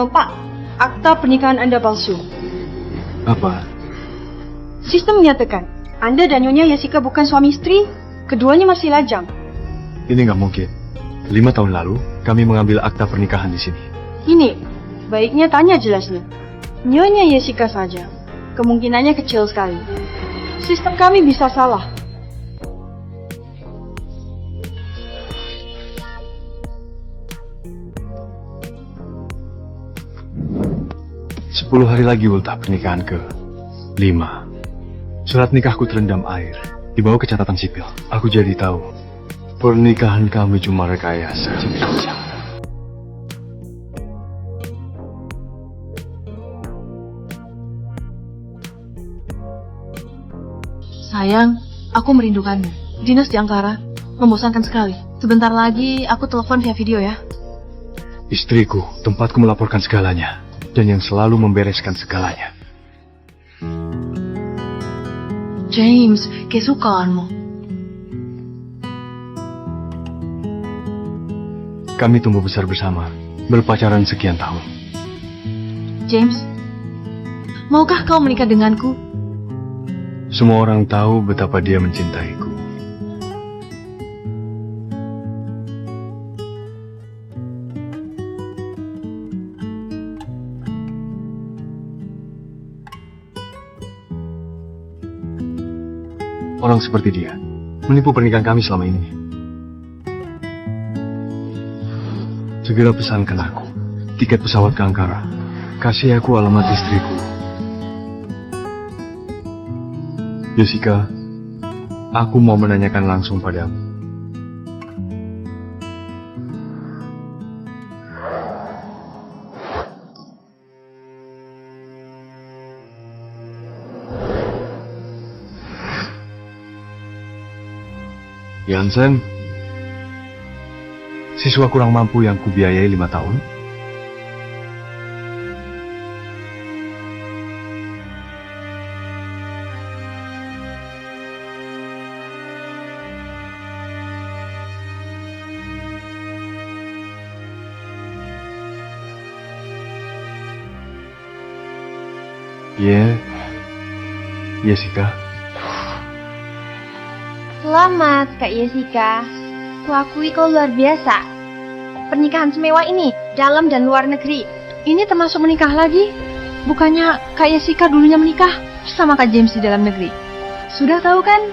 Pak, akta pernikahan Anda palsu. Apa? Sistem menyatakan, Anda dan Nyonya Jessica bukan suami istri, keduanya masih lajang. Ini nggak mungkin. 5 tahun lalu, kami mengambil akta pernikahan di sini. Ini, baiknya tanya jelasnya. Nyonya Jessica saja, kemungkinannya kecil sekali. Sistem kami bisa salah. Sepuluh hari lagi ultah pernikahan ke-5. Surat nikahku terendam air, dibawa ke catatan sipil. Aku jadi tahu, pernikahan kami cuma rekayasa. Sayang, aku merindukanmu. Dinas di Ankara, membosankan sekali. Sebentar lagi aku telepon via video ya. Istriku, tempatku melaporkan segalanya, dan yang selalu membereskan segalanya. James, kesukaanmu. Kami tumbuh besar bersama, berpacaran sekian tahun. James, maukah kau menikah denganku? Semua orang tahu betapa dia mencintaiku. Orang seperti dia menipu pernikahan kami selama ini. Segera pesankan aku tiket pesawat ke Ankara. Kasih aku alamat istriku. Jessica, aku mau menanyakan langsung padamu. Jansen, siswa kurang mampu yang kubiayai 5 tahun. Jessica. Selamat, Kak Jessica. Kuakui kau luar biasa. Pernikahan semewah ini, dalam dan luar negeri. Ini termasuk menikah lagi? Bukannya Kak Jessica dulunya menikah sama Kak James di dalam negeri? Sudah tahu kan?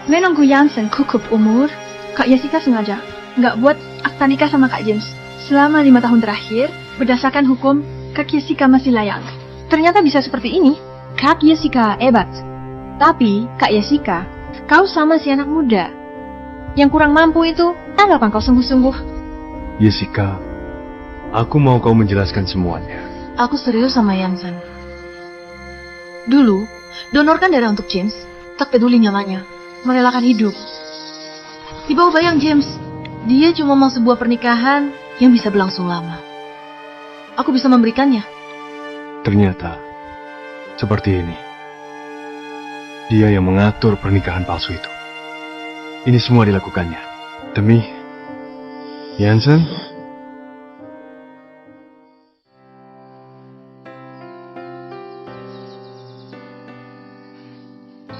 Menunggu Jansen cukup umur, Kak Jessica sengaja nggak buat akta nikah sama Kak James. Selama 5 tahun terakhir, berdasarkan hukum, Kak Jessica masih layak. Ternyata bisa seperti ini. Kak Jessica hebat. Tapi, Kak Jessica, kau sama si anak muda. Yang kurang mampu itu, apa kau sungguh-sungguh? Jessica, aku mau kau menjelaskan semuanya. Aku serius sama Jansen. Dulu, donorkan darah untuk James, tak peduli nyawanya, merelakan hidup. Di bawah bayang James, dia cuma mau sebuah pernikahan yang bisa berlangsung lama. Aku bisa memberikannya. Ternyata, seperti ini. Dia yang mengatur pernikahan palsu itu. Ini semua dilakukannya demi Jansen.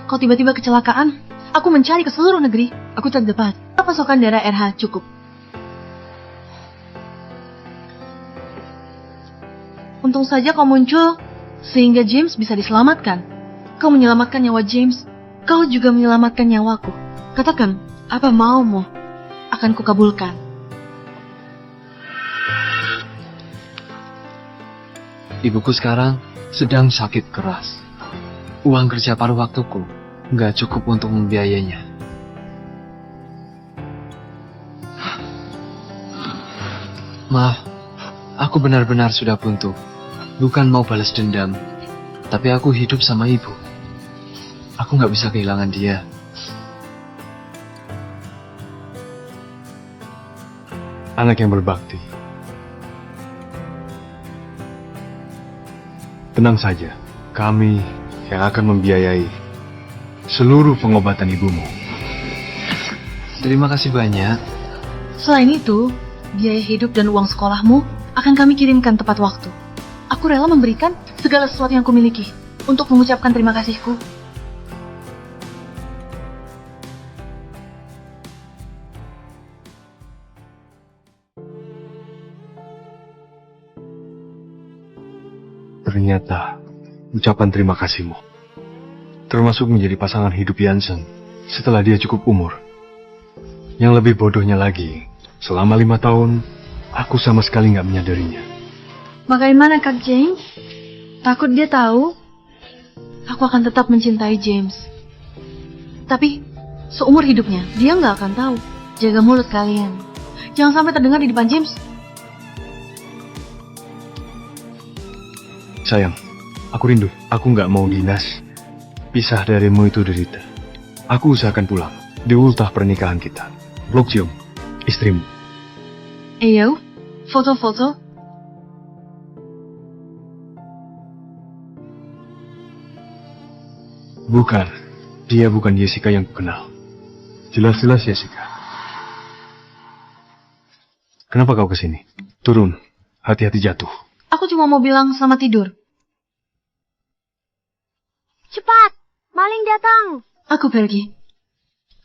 Kau tiba-tiba kecelakaan. Aku mencari ke seluruh negeri. Aku tak dapat. Pasokan darah RH cukup. Untung saja kau muncul sehingga James bisa diselamatkan. Kau menyelamatkan nyawa James. Kau juga menyelamatkan nyawaku. Katakan, apa maumu? Akan kukabulkan. Ibuku sekarang sedang sakit keras. Uang kerja paruh waktuku nggak cukup untuk membiayainya. Maaf, aku benar-benar sudah buntu. Bukan mau balas dendam, tapi aku hidup sama ibu. Aku nggak bisa kehilangan dia. Anak yang berbakti. Tenang saja, kami yang akan membiayai seluruh pengobatan ibumu. Terima kasih banyak. Selain itu, biaya hidup dan uang sekolahmu akan kami kirimkan tepat waktu. Aku rela memberikan segala sesuatu yang kumiliki untuk mengucapkan terima kasihku. Ternyata ucapan terima kasihmu termasuk menjadi pasangan hidup Jansen setelah dia cukup umur. Yang lebih bodohnya lagi, selama 5 tahun aku sama sekali nggak menyadarinya. Bagaimana Kak James? Takut dia tahu? Aku akan tetap mencintai James. Tapi, seumur hidupnya, dia nggak akan tahu. Jaga mulut kalian. Jangan sampai terdengar di depan James. Sayang, aku rindu. Aku nggak mau dinas. Pisah darimu itu derita. Aku usahakan pulang di ultah pernikahan kita. Blok Cium, istrimu. Eyo, foto-foto. Bukan, dia bukan Jessica yang kukenal. Jelas-jelas Jessica. Kenapa kau kesini? Turun, hati-hati jatuh. Aku cuma mau bilang selamat tidur. Cepat, maling datang. Aku pergi.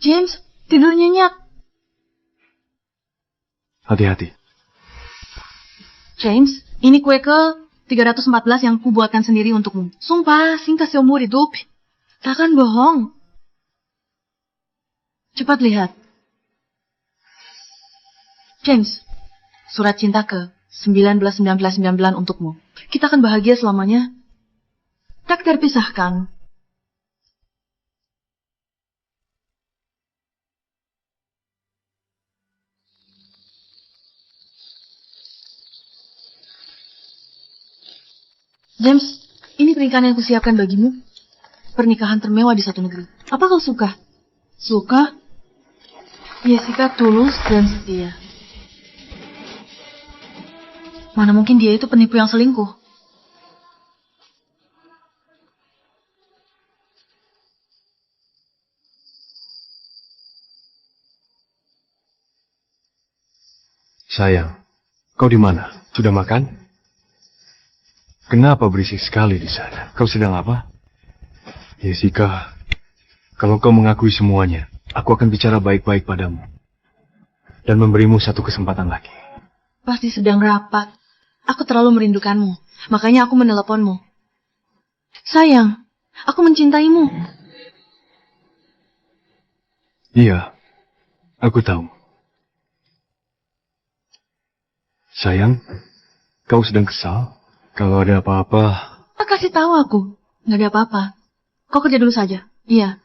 James, tidur nyenyak. Hati-hati. James, ini kue ke 314 yang kubuatkan sendiri untukmu. Sumpah, singkat seumur hidup. Takkan bohong. Cepat lihat. James, surat cinta ke 1999 untukmu. Kita akan bahagia selamanya. Tak terpisahkan. James, ini pernikahan yang kusiapkan bagimu. Pernikahan termewah di satu negeri. Apa kau suka? Suka? Jessica tulus dan setia. Mana mungkin dia itu penipu yang selingkuh? Sayang, kau di mana? Sudah makan? Kenapa berisik sekali di sana? Kau sedang apa? Jessica, kalau kau mengakui semuanya, aku akan bicara baik-baik padamu. Dan memberimu satu kesempatan lagi. Pasti sedang rapat. Aku terlalu merindukanmu. Makanya aku meneleponmu. Sayang, aku mencintaimu. Iya, aku tahu. Sayang, kau sedang kesal? Kalau ada apa-apa... Kasih tahu aku. Nggak ada apa-apa. Kau kerja dulu saja. Iya.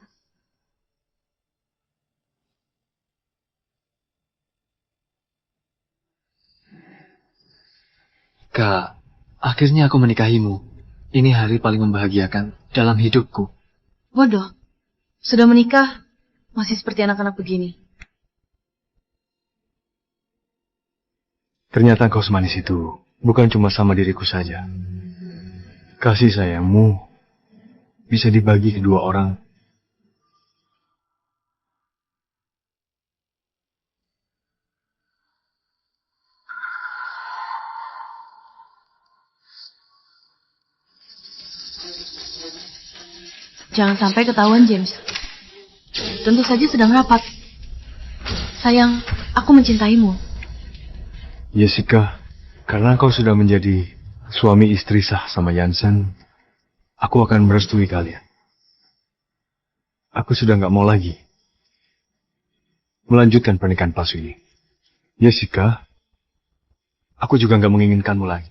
Kak, akhirnya aku menikahimu. Ini hari paling membahagiakan dalam hidupku. Bodoh. Sudah menikah, masih seperti anak-anak begini. Ternyata kau semanis itu bukan cuma sama diriku saja. Kasih sayangmu bisa dibagi kedua orang. Jangan sampai ketahuan, James. Tentu saja sedang rapat. Sayang, aku mencintaimu. Jessica, karena kau sudah menjadi suami istri sah sama Jansen, aku akan merestui kalian. Aku sudah nggak mau lagi melanjutkan pernikahan palsu ini. Jessica, aku juga nggak menginginkanmu lagi.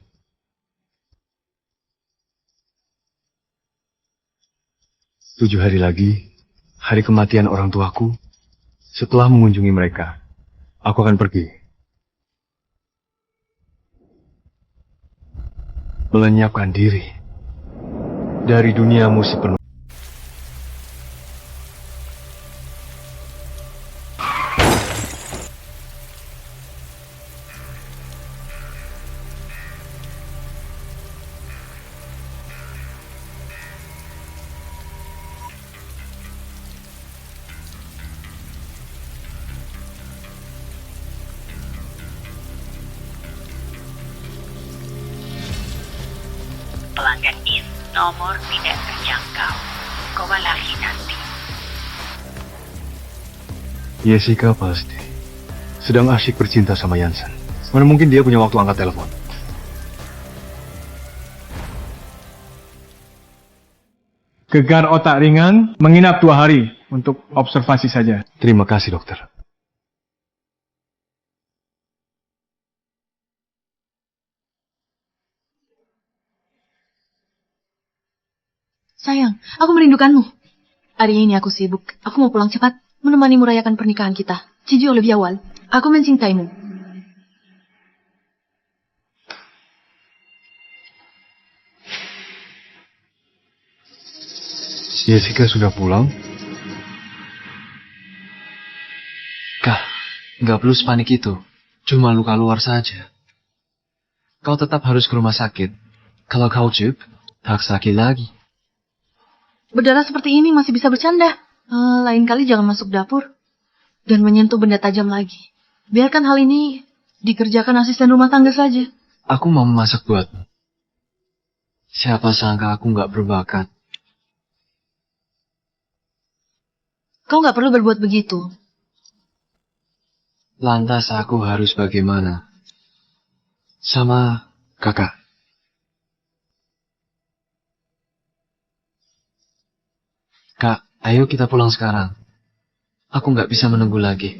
Tujuh hari lagi, hari kematian orang tuaku, setelah mengunjungi mereka, aku akan pergi. Melenyapkan diri dari duniamu sepenuhnya. Nomor tidak terjangkau. Coba lagi nanti. Jessica pasti sedang asyik bercinta sama Jansen. Mana mungkin dia punya waktu angkat telepon. Gegar otak ringan, menginap 2 hari untuk observasi saja. Terima kasih, dokter. Sayang, aku merindukanmu. Hari ini aku sibuk. Aku mau pulang cepat, menemani merayakan pernikahan kita. Cici lebih awal. Aku mencintaimu. Jessica sudah pulang? Kak, nggak perlu sepanik itu. Cuma luka luar saja. Kau tetap harus ke rumah sakit. Kalau kau cup, tak sakit lagi. Berdarah seperti ini masih bisa bercanda. Lain kali jangan masuk dapur. Dan menyentuh benda tajam lagi. Biarkan hal ini dikerjakan asisten rumah tangga saja. Aku mau memasak buatmu. Siapa sangka aku nggak berbakat. Kau nggak perlu berbuat begitu. Lantas aku harus bagaimana? Sama kakak. Kak, ayo kita pulang sekarang. Aku nggak bisa menunggu lagi.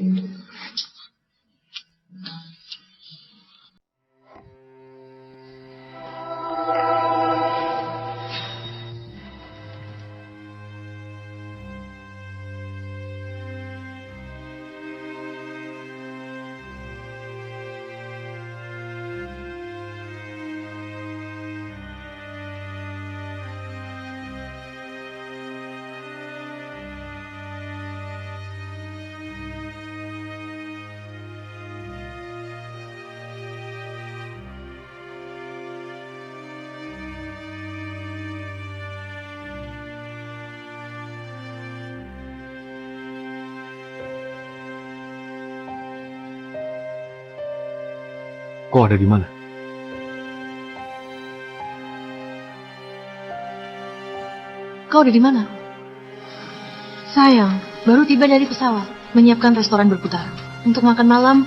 Kau ada di mana? Kau ada di mana? Sayang, baru tiba dari pesawat. Menyiapkan restoran berputar. Untuk makan malam,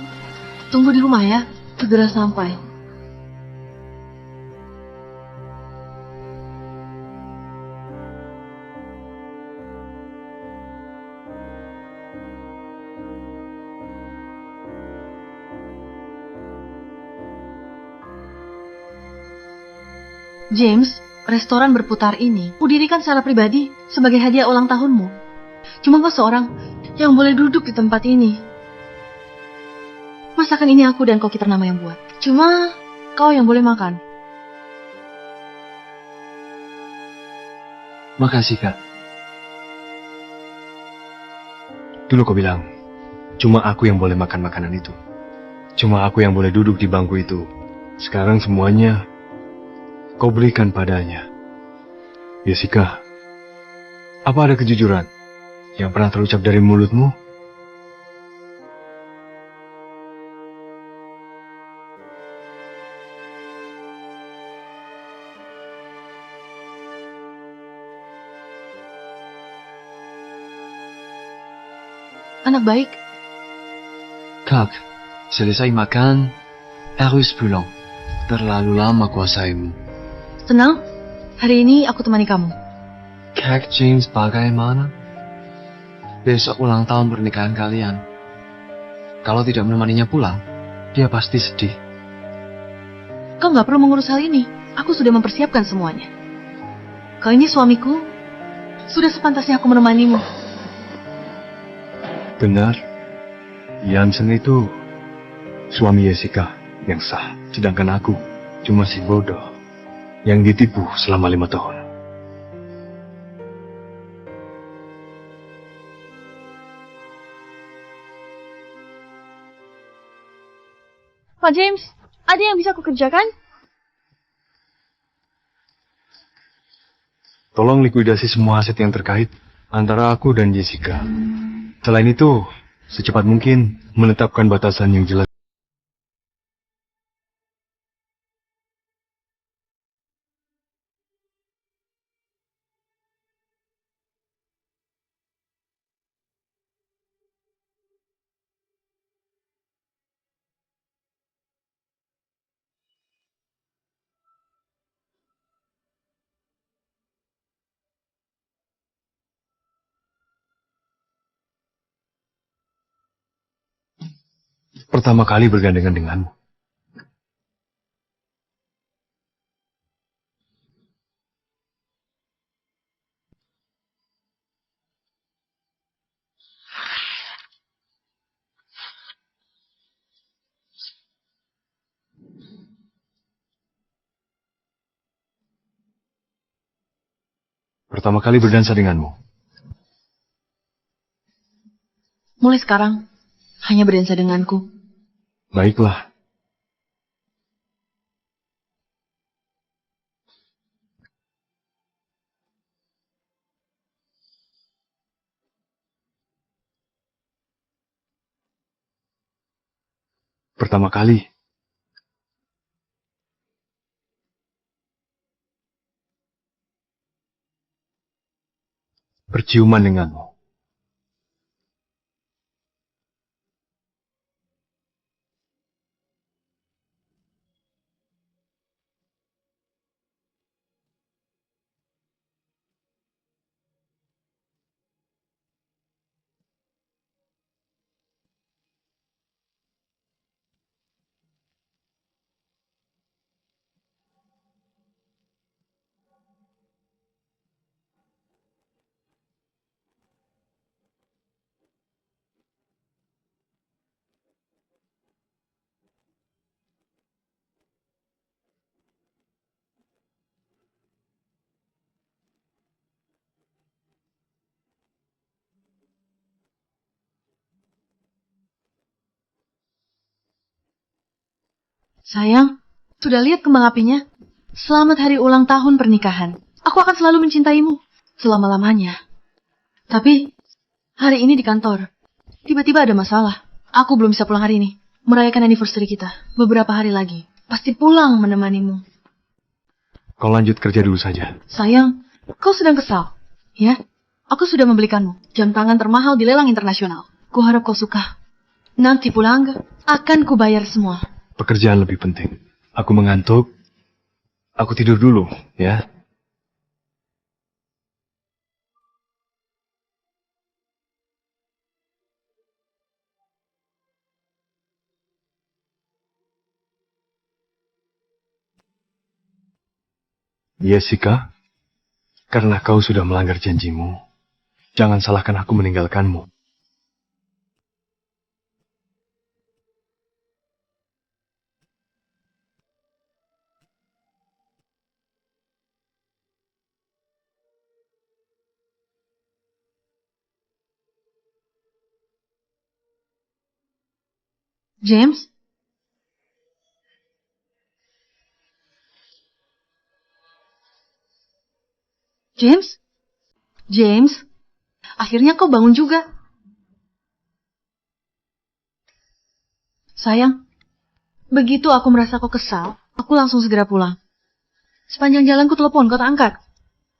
tunggu di rumah ya. Segera sampai. James, restoran berputar ini kudirikan secara pribadi sebagai hadiah ulang tahunmu. Cuma kau seorang yang boleh duduk di tempat ini. Masakan ini aku dan koki ternama yang buat. Cuma kau yang boleh makan. Makasih, Kak. Dulu kau bilang, cuma aku yang boleh makan makanan itu. Cuma aku yang boleh duduk di bangku itu. Sekarang semuanya kau berikan padanya. Jessica, apa ada kejujuran yang pernah terucap dari mulutmu? Anak baik. Kak, selesai makan, harus pulang. Terlalu lama kuasaimu. Tenang, hari ini aku temani kamu. Kak James bagaimana? Besok ulang tahun pernikahan kalian. Kalau tidak menemaninya pulang, dia pasti sedih. Kau nggak perlu mengurus hal ini. Aku sudah mempersiapkan semuanya. Kau ini suamiku. Sudah sepantasnya aku menemanimu. Benar, Jansen itu suami Jessica yang sah. Sedangkan aku cuma si bodoh yang ditipu selama 5 tahun. Pak James, ada yang bisa aku kerjakan? Tolong likuidasi semua aset yang terkait antara aku dan Jessica. Selain itu, secepat mungkin menetapkan batasan yang jelas. pertama kali bergandengan denganmu. Pertama kali berdansa denganmu. Mulai sekarang, hanya berdansa denganku. Baiklah. Pertama kali. Berciuman denganmu. Sayang, sudah lihat kembang apinya? Selamat hari ulang tahun pernikahan. Aku akan selalu mencintaimu selama-lamanya. Tapi, hari ini di kantor, tiba-tiba ada masalah. Aku belum bisa pulang hari ini. Merayakan anniversary kita. Beberapa hari lagi. Pasti pulang menemanimu. Kau lanjut kerja dulu saja. Sayang, kau sedang kesal. Ya, aku sudah membelikanmu jam tangan termahal di lelang internasional. Kuharap kau suka. Nanti pulang, akan kubayar semua. Pekerjaan lebih penting. Aku mengantuk. Aku tidur dulu, ya. Jessica, karena kau sudah melanggar janjimu, jangan salahkan aku meninggalkanmu. James? James? James? Akhirnya kau bangun juga. Sayang, begitu aku merasa kau kesal, aku langsung segera pulang. Sepanjang jalan ku telepon, kau tak angkat.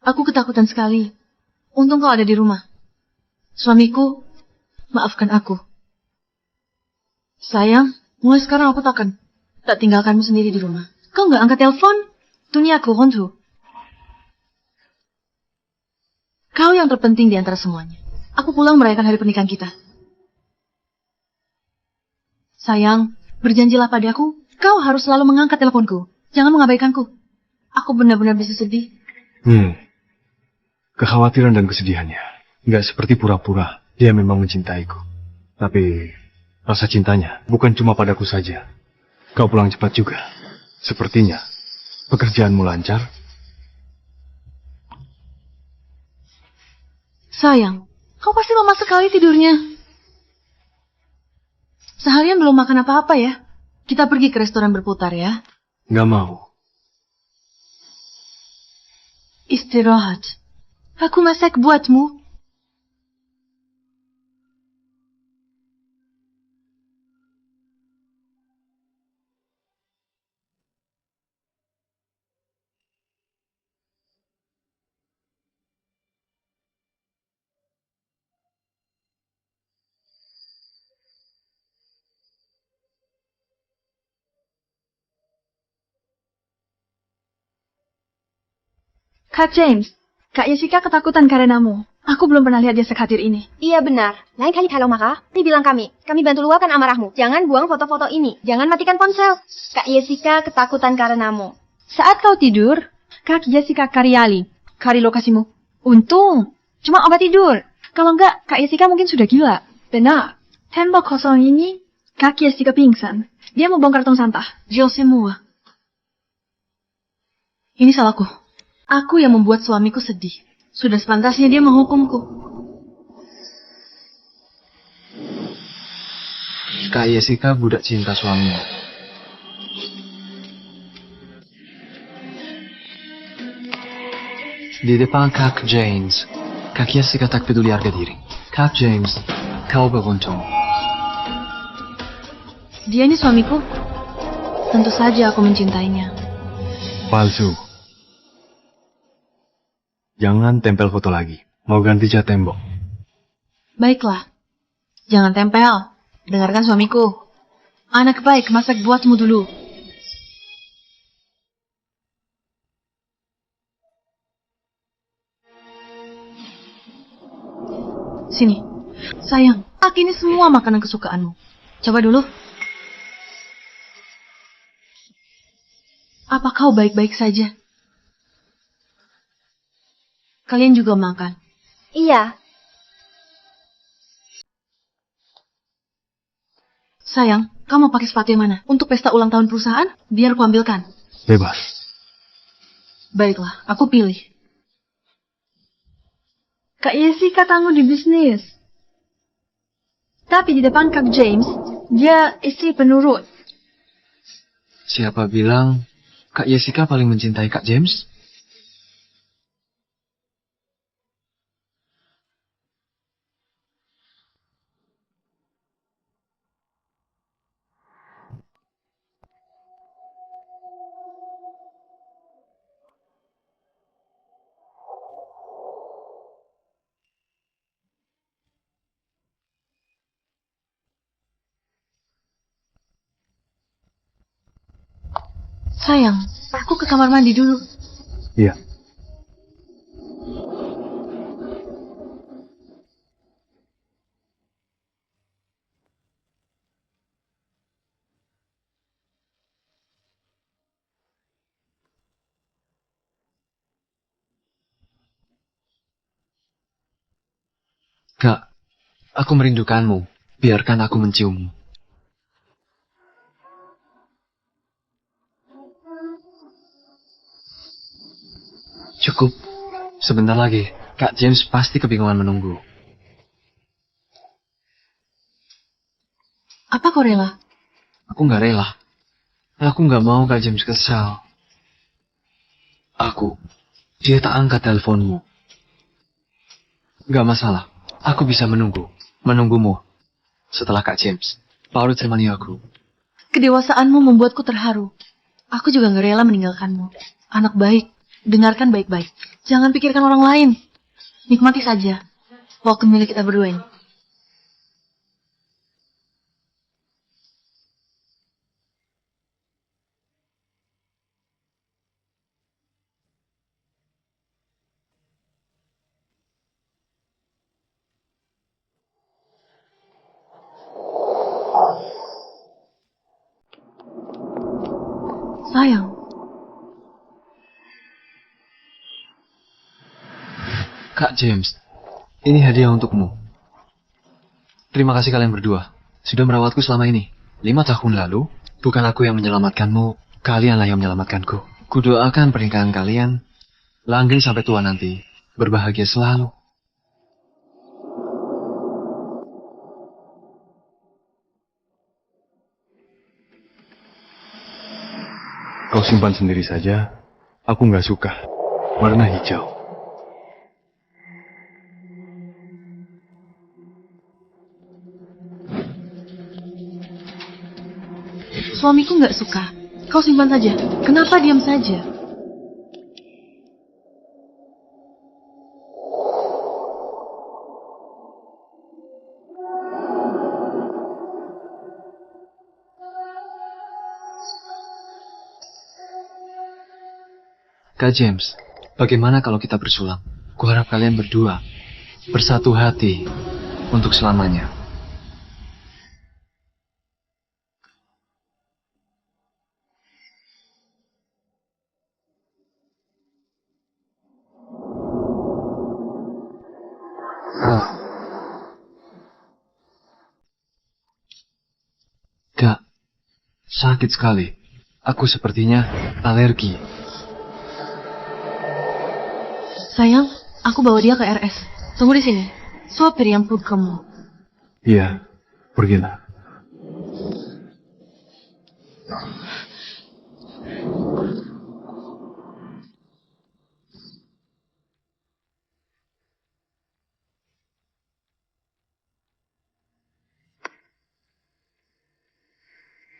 Aku ketakutan sekali. Untung kau ada di rumah. Suamiku, maafkan aku. Sayang, mulai sekarang aku tak tinggalkanmu sendiri di rumah. Kau nggak angkat telepon? Dunia aku hontu. Kau yang terpenting di antara semuanya. Aku pulang merayakan hari pernikahan kita. Sayang, berjanjilah padaku, kau harus selalu mengangkat teleponku. Jangan mengabaikanku. Aku benar-benar bisa sedih. Kekhawatiran dan kesedihannya nggak seperti pura-pura. Dia memang mencintaiku. Tapi rasa cintanya bukan cuma padaku saja. Kau pulang cepat juga. Sepertinya pekerjaanmu lancar. Sayang, kau pasti lama sekali tidurnya. Seharian belum makan apa-apa ya? Kita pergi ke restoran berputar ya. Nggak mau. Istirahat. Aku masak buatmu. Kak James, Kak Jessica ketakutan karenamu. Aku belum pernah lihat dia sekhatir ini. Iya benar. Lain kali kalau marah, nih bilang kami bantu luapkan amarahmu. Jangan buang foto-foto ini. Jangan matikan ponsel. Kak Jessica ketakutan karenamu. Saat kau tidur, Kak Jessica cari lokasimu. Untung, cuma obat tidur. Kalau enggak, Kak Jessica mungkin sudah gila. Benar. Tembok kosong ini, Kak Jessica pingsan. Dia mau bongkar tong sampah. Jill semua. Ini salahku. Aku yang membuat suamiku sedih. Sudah sepantasnya dia menghukumku. Kak Jessica budak cinta suaminya. Di depan Kak James, Kak Jessica tak peduli harga diri. Kak James, kau beruntung. Dia ini suamiku. Tentu saja aku mencintainya. Palsu. Jangan tempel foto lagi. Mau ganti cat tembok. Baiklah. Jangan tempel. Dengarkan suamiku. Anak baik, masak buatmu dulu. Sini. Sayang, ini semua makanan kesukaanmu. Coba dulu. Apa kau baik-baik saja? Kalian juga makan. Iya. Sayang, kamu pakai sepatu yang mana? Untuk pesta ulang tahun perusahaan? Biar ku ambilkan. Bebas. Baiklah, aku pilih. Kak Jessica tangguh di bisnis. Tapi di depan Kak James, dia istri penurut. Siapa bilang Kak Jessica paling mencintai Kak James? Sayang, aku ke kamar mandi dulu. Iya. Kak, aku merindukanmu. Biarkan aku menciummu. Cukup. Sebentar lagi, Kak James pasti kebingungan menunggu. Apa kau rela? Aku nggak rela. Aku nggak mau Kak James kesal. Dia tak angkat teleponmu. Nggak masalah. Aku bisa menunggumu. Setelah Kak James, baru temani aku. Kedewasaanmu membuatku terharu. Aku juga gak rela meninggalkanmu. Anak baik, dengarkan baik-baik. Jangan pikirkan orang lain. Nikmati saja waktu milik kita berdua ini. Sayang, Kak James, ini hadiah untukmu. Terima kasih kalian berdua. Sudah merawatku selama ini. 5 tahun lalu, bukan aku yang menyelamatkanmu, kalianlah yang menyelamatkanku. Kudoakan pernikahan kalian langgeng sampai tua nanti. Berbahagia selalu. Kau simpan sendiri saja. Aku nggak suka. Warna hijau. suamiku gak suka. Kau simpan saja. Kenapa diam saja? Kak James, bagaimana kalau kita bersulam? Kuharap kalian berdua bersatu hati untuk selamanya. Kak, sakit sekali. Aku sepertinya alergi. Sayang, aku bawa dia ke RS. Tunggu di sini. Sopir yang peluk kamu. Iya, pergilah.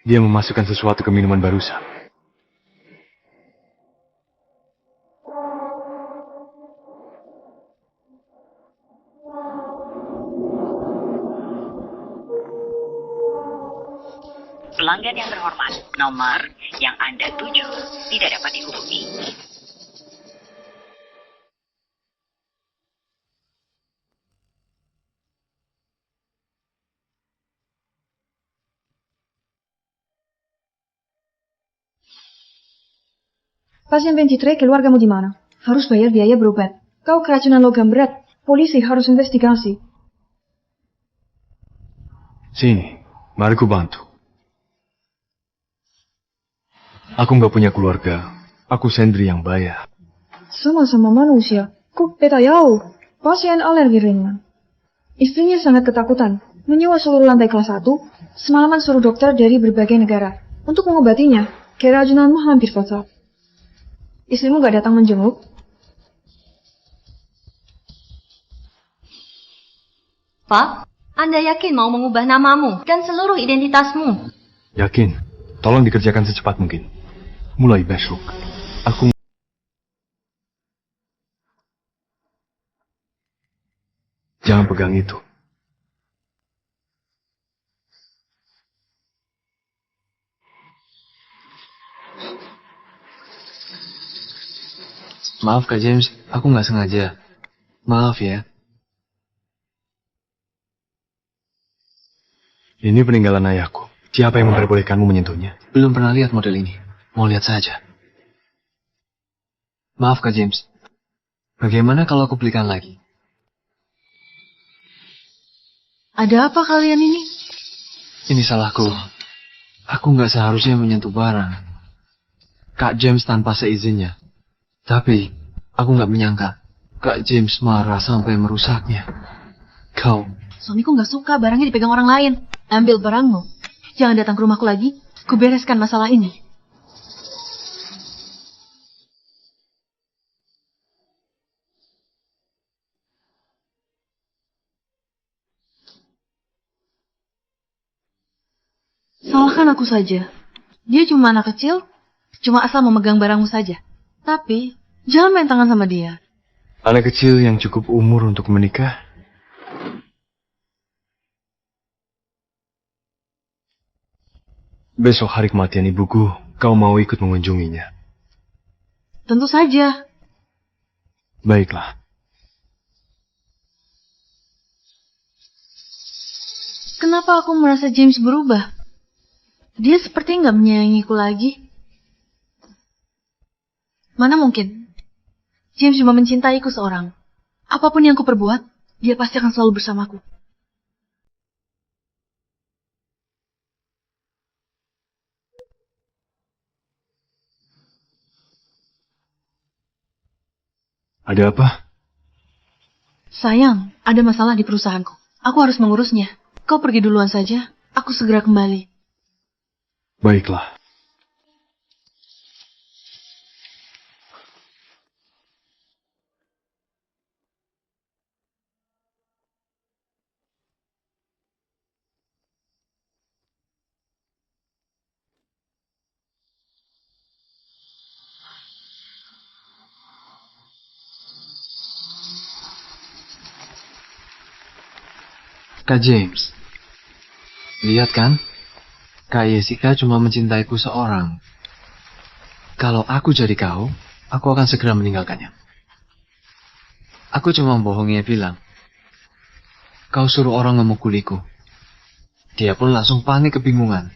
Dia memasukkan sesuatu ke minuman barusan. Pelanggan yang terhormat, nomor yang Anda tuju tidak dapat dihubungi. Pasien 23, keluargamu di mana? Harus bayar biaya berobat. Kau keracunan logam berat. Polisi harus investigasi. Sini, mari ku bantu. Aku nggak punya keluarga. Aku sendiri yang bayar. Sama-sama manusia. Kok beta jauh? Pasien alergi ringan. Istrinya sangat ketakutan. Menyewa seluruh lantai kelas 1. Semalaman suruh dokter dari berbagai negara. Untuk mengobatinya, keracunanmu hampir fatal. Istrimu gak datang menjenguk? Pak, Anda yakin mau mengubah namamu dan seluruh identitasmu? Yakin? Tolong dikerjakan secepat mungkin. Mulai besok, aku... Jangan pegang itu. Maaf Kak James, aku nggak sengaja. Maaf ya. Ini peninggalan ayahku. Siapa yang memperbolehkanmu menyentuhnya? Belum pernah lihat model ini. Mau lihat saja. Maaf Kak James. Bagaimana kalau aku belikan lagi? Ada apa kalian ini? Ini salahku. Aku nggak seharusnya menyentuh barang Kak James tanpa seizinnya. Tapi, aku nggak menyangka Kak James marah sampai merusaknya. Kau... Suamiku nggak suka barangnya dipegang orang lain. Ambil barangmu. Jangan datang ke rumahku lagi. Kubereskan masalah ini. Salahkan aku saja. Dia cuma anak kecil, cuma asal memegang barangmu saja. Tapi, jangan main tangan sama dia. Anak kecil yang cukup umur untuk menikah. Besok hari kematian ibuku, kau mau ikut mengunjunginya? Tentu saja. Baiklah. Kenapa aku merasa James berubah? Dia seperti nggak menyayangiku lagi. Mana mungkin? James cuma mencintaiku seorang. Apapun yang kuperbuat, dia pasti akan selalu bersamaku. Ada apa? Sayang, ada masalah di perusahaanku. Aku harus mengurusnya. Kau pergi duluan saja, aku segera kembali. Baiklah. Kak James, lihat kan? Kak Jessica cuma mencintaiku seorang. Kalau aku jadi kau, aku akan segera meninggalkannya. Aku cuma membohonginya bilang, kau suruh orang memukuliku. Dia pun langsung panik kebingungan.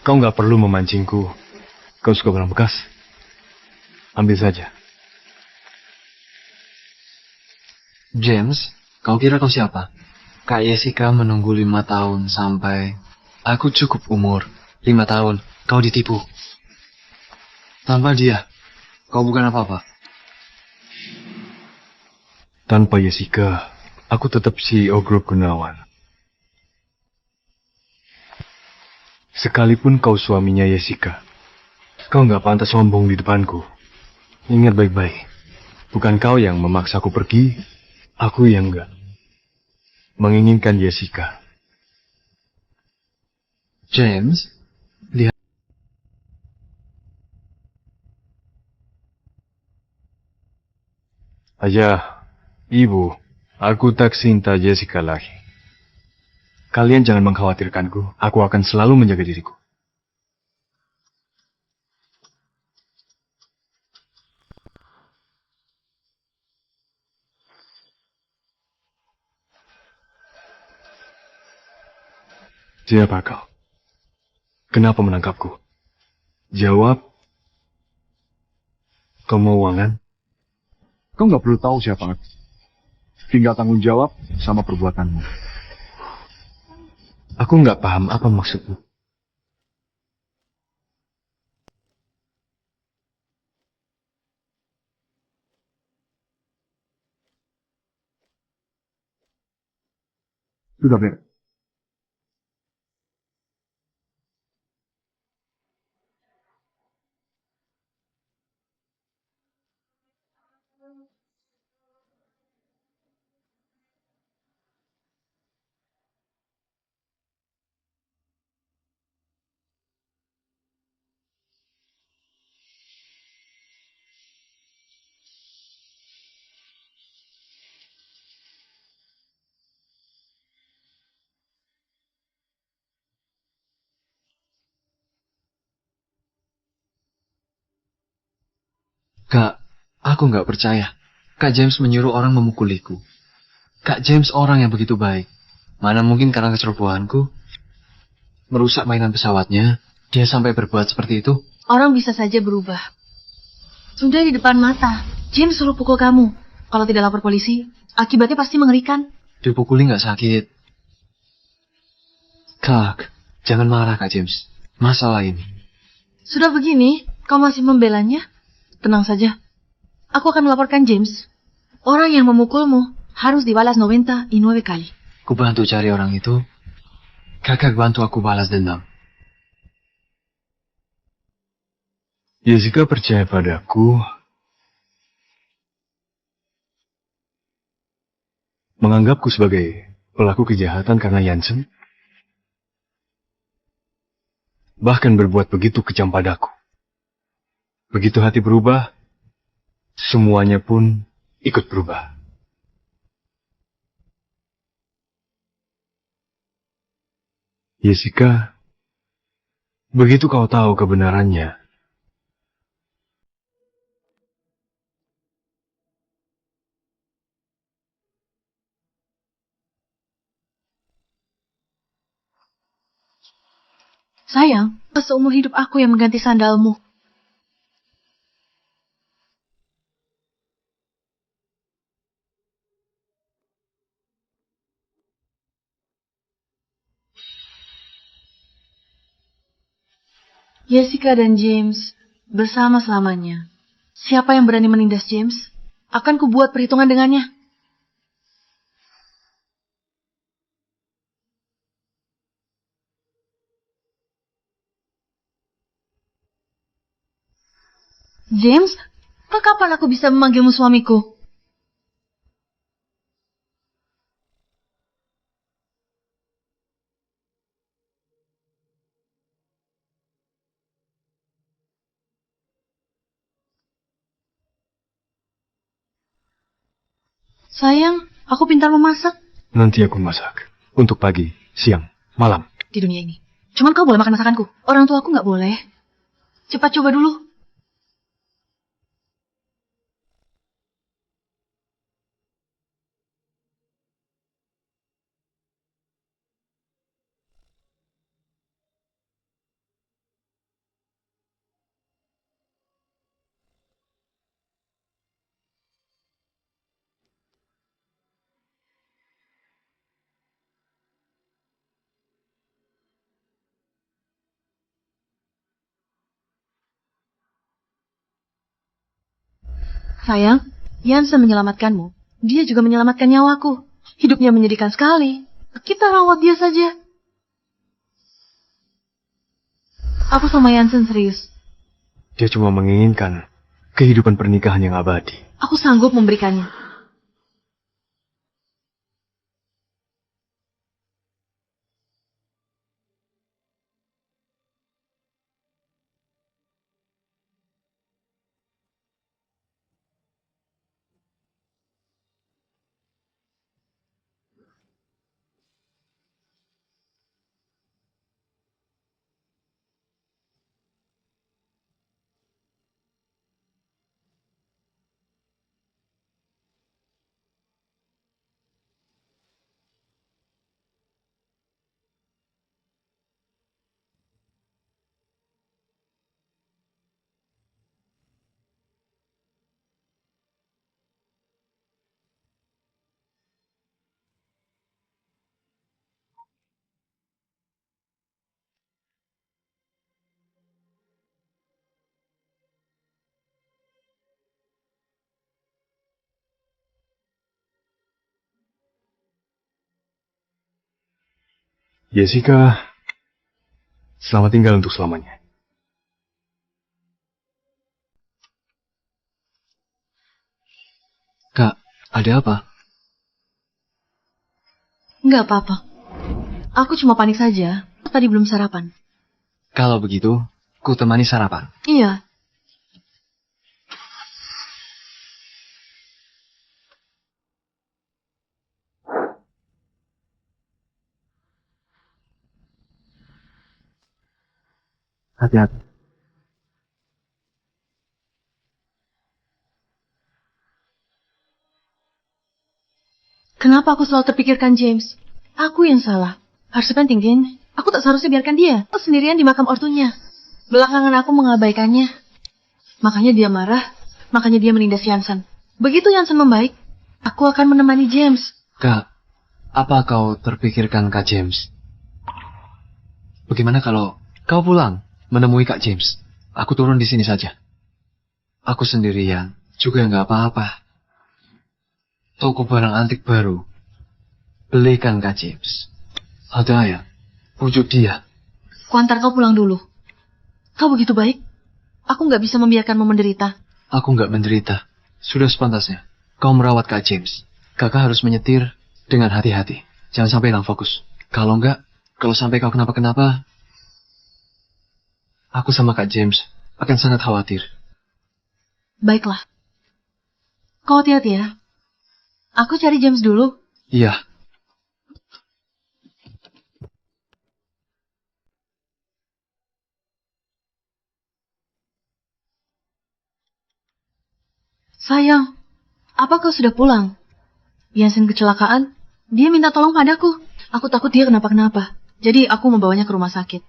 Kau nggak perlu memancingku. Kau suka barang bekas? Ambil saja. James, kau kira kau siapa? Kak Jessica menunggu 5 tahun sampai aku cukup umur. 5 tahun, kau ditipu. Tanpa dia, kau bukan apa-apa. Tanpa Jessica, aku tetap CEO Grup Gunawan. Sekalipun kau suaminya Jessica, kau nggak pantas sombong di depanku. Ingat baik-baik, bukan kau yang memaksaku pergi, aku yang nggak menginginkan Jessica. James, lihat. Ayah, ibu, aku tak cinta Jessica lagi. Kalian jangan mengkhawatirkanku, aku akan selalu menjaga diriku. Siapa kau? Kenapa menangkapku? Jawab. Kau mau uangan? Kau nggak perlu tahu siapa aku. Tinggal tanggung jawab sama perbuatanmu. Aku nggak paham apa maksudmu. Sudah beres. Kak, aku nggak percaya. Kak James menyuruh orang memukuliku. Kak James orang yang begitu baik. Mana mungkin karena kecerobohanku merusak mainan pesawatnya, dia sampai berbuat seperti itu? Orang bisa saja berubah. Sudah di depan mata, James suruh pukul kamu. Kalau tidak lapor polisi, akibatnya pasti mengerikan. Dipukuli nggak sakit. Kak, jangan marah Kak James. Masalah ini. Sudah begini, kau masih membelanya? Tenang saja. Aku akan melaporkan James. Orang yang memukulmu harus dibalas 99 kali. Ku bantu cari orang itu. Kakak bantu aku balas dendam. Jessica percaya padaku. Menganggapku sebagai pelaku kejahatan karena Jansen. Bahkan berbuat begitu kejam padaku. Begitu hati berubah, semuanya pun ikut berubah. Jessica, begitu kau tahu kebenarannya, Sayang, seumur hidup aku yang mengganti sandalmu. Jessica dan James bersama selamanya. Siapa yang berani menindas James, akan kubuat perhitungan dengannya. James, kapan aku bisa memanggilmu suamiku? Sayang, aku pintar memasak nanti aku masak. Untuk pagi, siang, malam. di dunia ini. Cuman kau boleh makan masakanku. Orang tua aku nggak boleh. Cepat coba dulu. Sayang, Yansen menyelamatkanmu. Dia juga menyelamatkan nyawaku. Hidupnya menyedihkan sekali. Kita rawat dia saja. Aku sama Yansen serius. Dia cuma menginginkan kehidupan pernikahan yang abadi. Aku sanggup memberikannya. Jessica, selamat tinggal untuk selamanya. Kak, ada apa? Nggak apa-apa. Aku cuma panik saja. Tadi belum sarapan. Kalau begitu, ku temani sarapan. Iya. Hati-hati. Kenapa aku selalu terpikirkan James? Aku yang salah. Harus penting, Din. Aku tak seharusnya biarkan dia. Aku sendirian di makam ortunya. Belakangan aku mengabaikannya. Makanya dia marah. Makanya dia menindas Yansen. Begitu Yansen membaik, aku akan menemani James. Kak, apa kau terpikirkan Kak James? Bagaimana kalau kau pulang menemui Kak James? Aku turun di sini saja. Aku sendirian, juga nggak apa-apa. Toko barang antik baru. Belikan Kak James. Ada ya, pujuk dia. Kuantar kau pulang dulu. Kau begitu baik. Aku nggak bisa membiarkanmu menderita. Aku nggak menderita. Sudah sepantasnya. Kau merawat Kak James. Kakak harus menyetir dengan hati-hati. Jangan sampai hilang fokus. Kalau sampai kau kenapa-kenapa, aku sama Kak James akan sangat khawatir. Baiklah. Kau hati-hati ya. Aku cari James dulu. Iya. Sayang, apa kau sudah pulang? Yansen kecelakaan. Dia minta tolong padaku. Aku takut dia kenapa-kenapa. Jadi aku membawanya ke rumah sakit.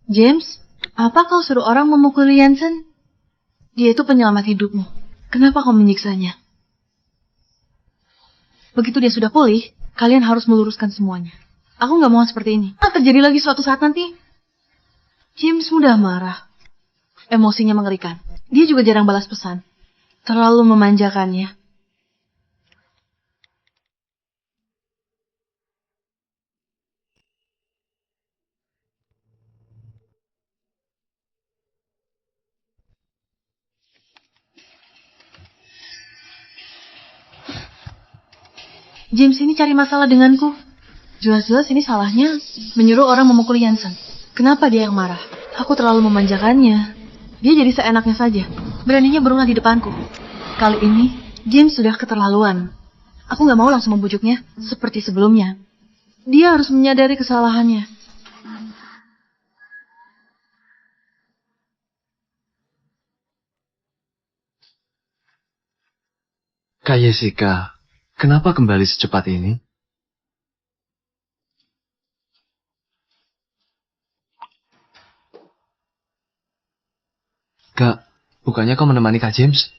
James, apa kau suruh orang memukuli Yansen? Dia itu penyelamat hidupmu. Kenapa kau menyiksanya? Begitu dia sudah pulih, kalian harus meluruskan semuanya. Aku nggak mau seperti ini. Terjadi lagi suatu saat nanti. James mudah marah. Emosinya mengerikan. Dia juga jarang balas pesan. Terlalu memanjakannya. James ini cari masalah denganku. Jelas-jelas ini salahnya menyuruh orang memukul Yansen. Kenapa dia yang marah? Aku terlalu memanjakannya. Dia jadi seenaknya saja. Beraninya berulah di depanku. Kali ini, James sudah keterlaluan. Aku nggak mau langsung membujuknya seperti sebelumnya. Dia harus menyadari kesalahannya. Kak Jessica, kenapa kembali secepat ini? Kak, bukannya kau menemani Kak James?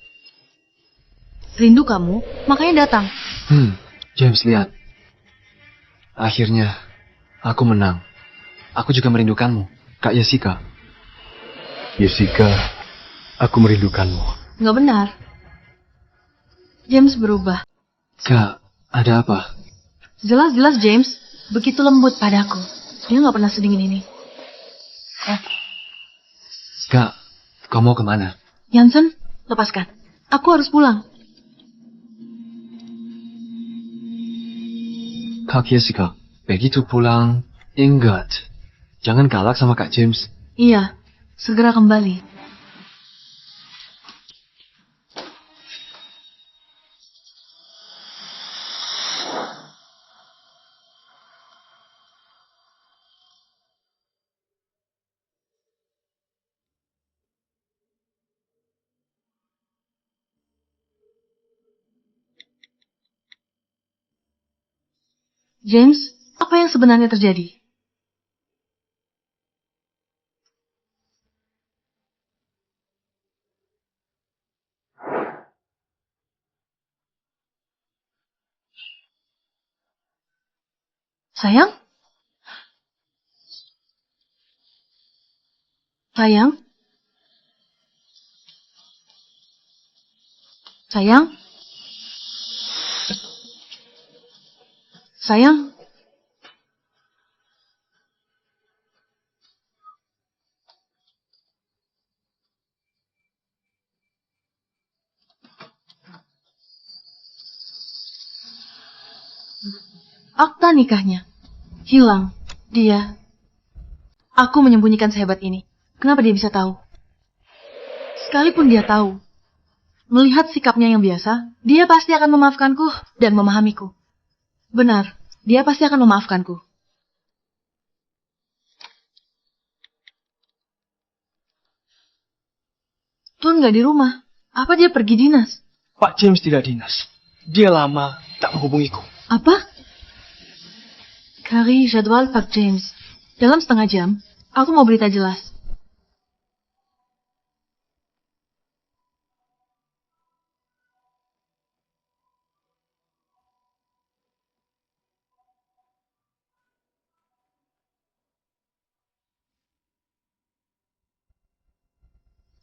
Rindu kamu, makanya datang. James, lihat. Akhirnya, aku menang. Aku juga merindukanmu, Kak Jessica. Jessica, Aku merindukanmu. Nggak benar. James berubah. Kak, ada apa? Jelas-jelas James begitu lembut padaku. Dia nggak pernah sedingin ini. Kak, kau mau kemana? Jansen, lepaskan. Aku harus pulang. Kak Jessica, begitu pulang, ingat. Jangan galak sama Kak James. Iya, segera kembali. James, apa yang sebenarnya terjadi? Sayang? Sayang? Sayang? Sayang? Akta nikahnya hilang. Dia. Aku menyembunyikan sehebat ini. Kenapa dia bisa tahu? Sekalipun dia tahu, melihat sikapnya yang biasa, dia pasti akan memaafkanku dan memahamiku. Benar, dia pasti akan memaafkanku. Tuan nggak di rumah. Apa dia pergi dinas? Pak James tidak dinas. Dia lama tak menghubungiku. Apa? Kari jadwal Pak James. Dalam setengah jam, aku mau berita jelas.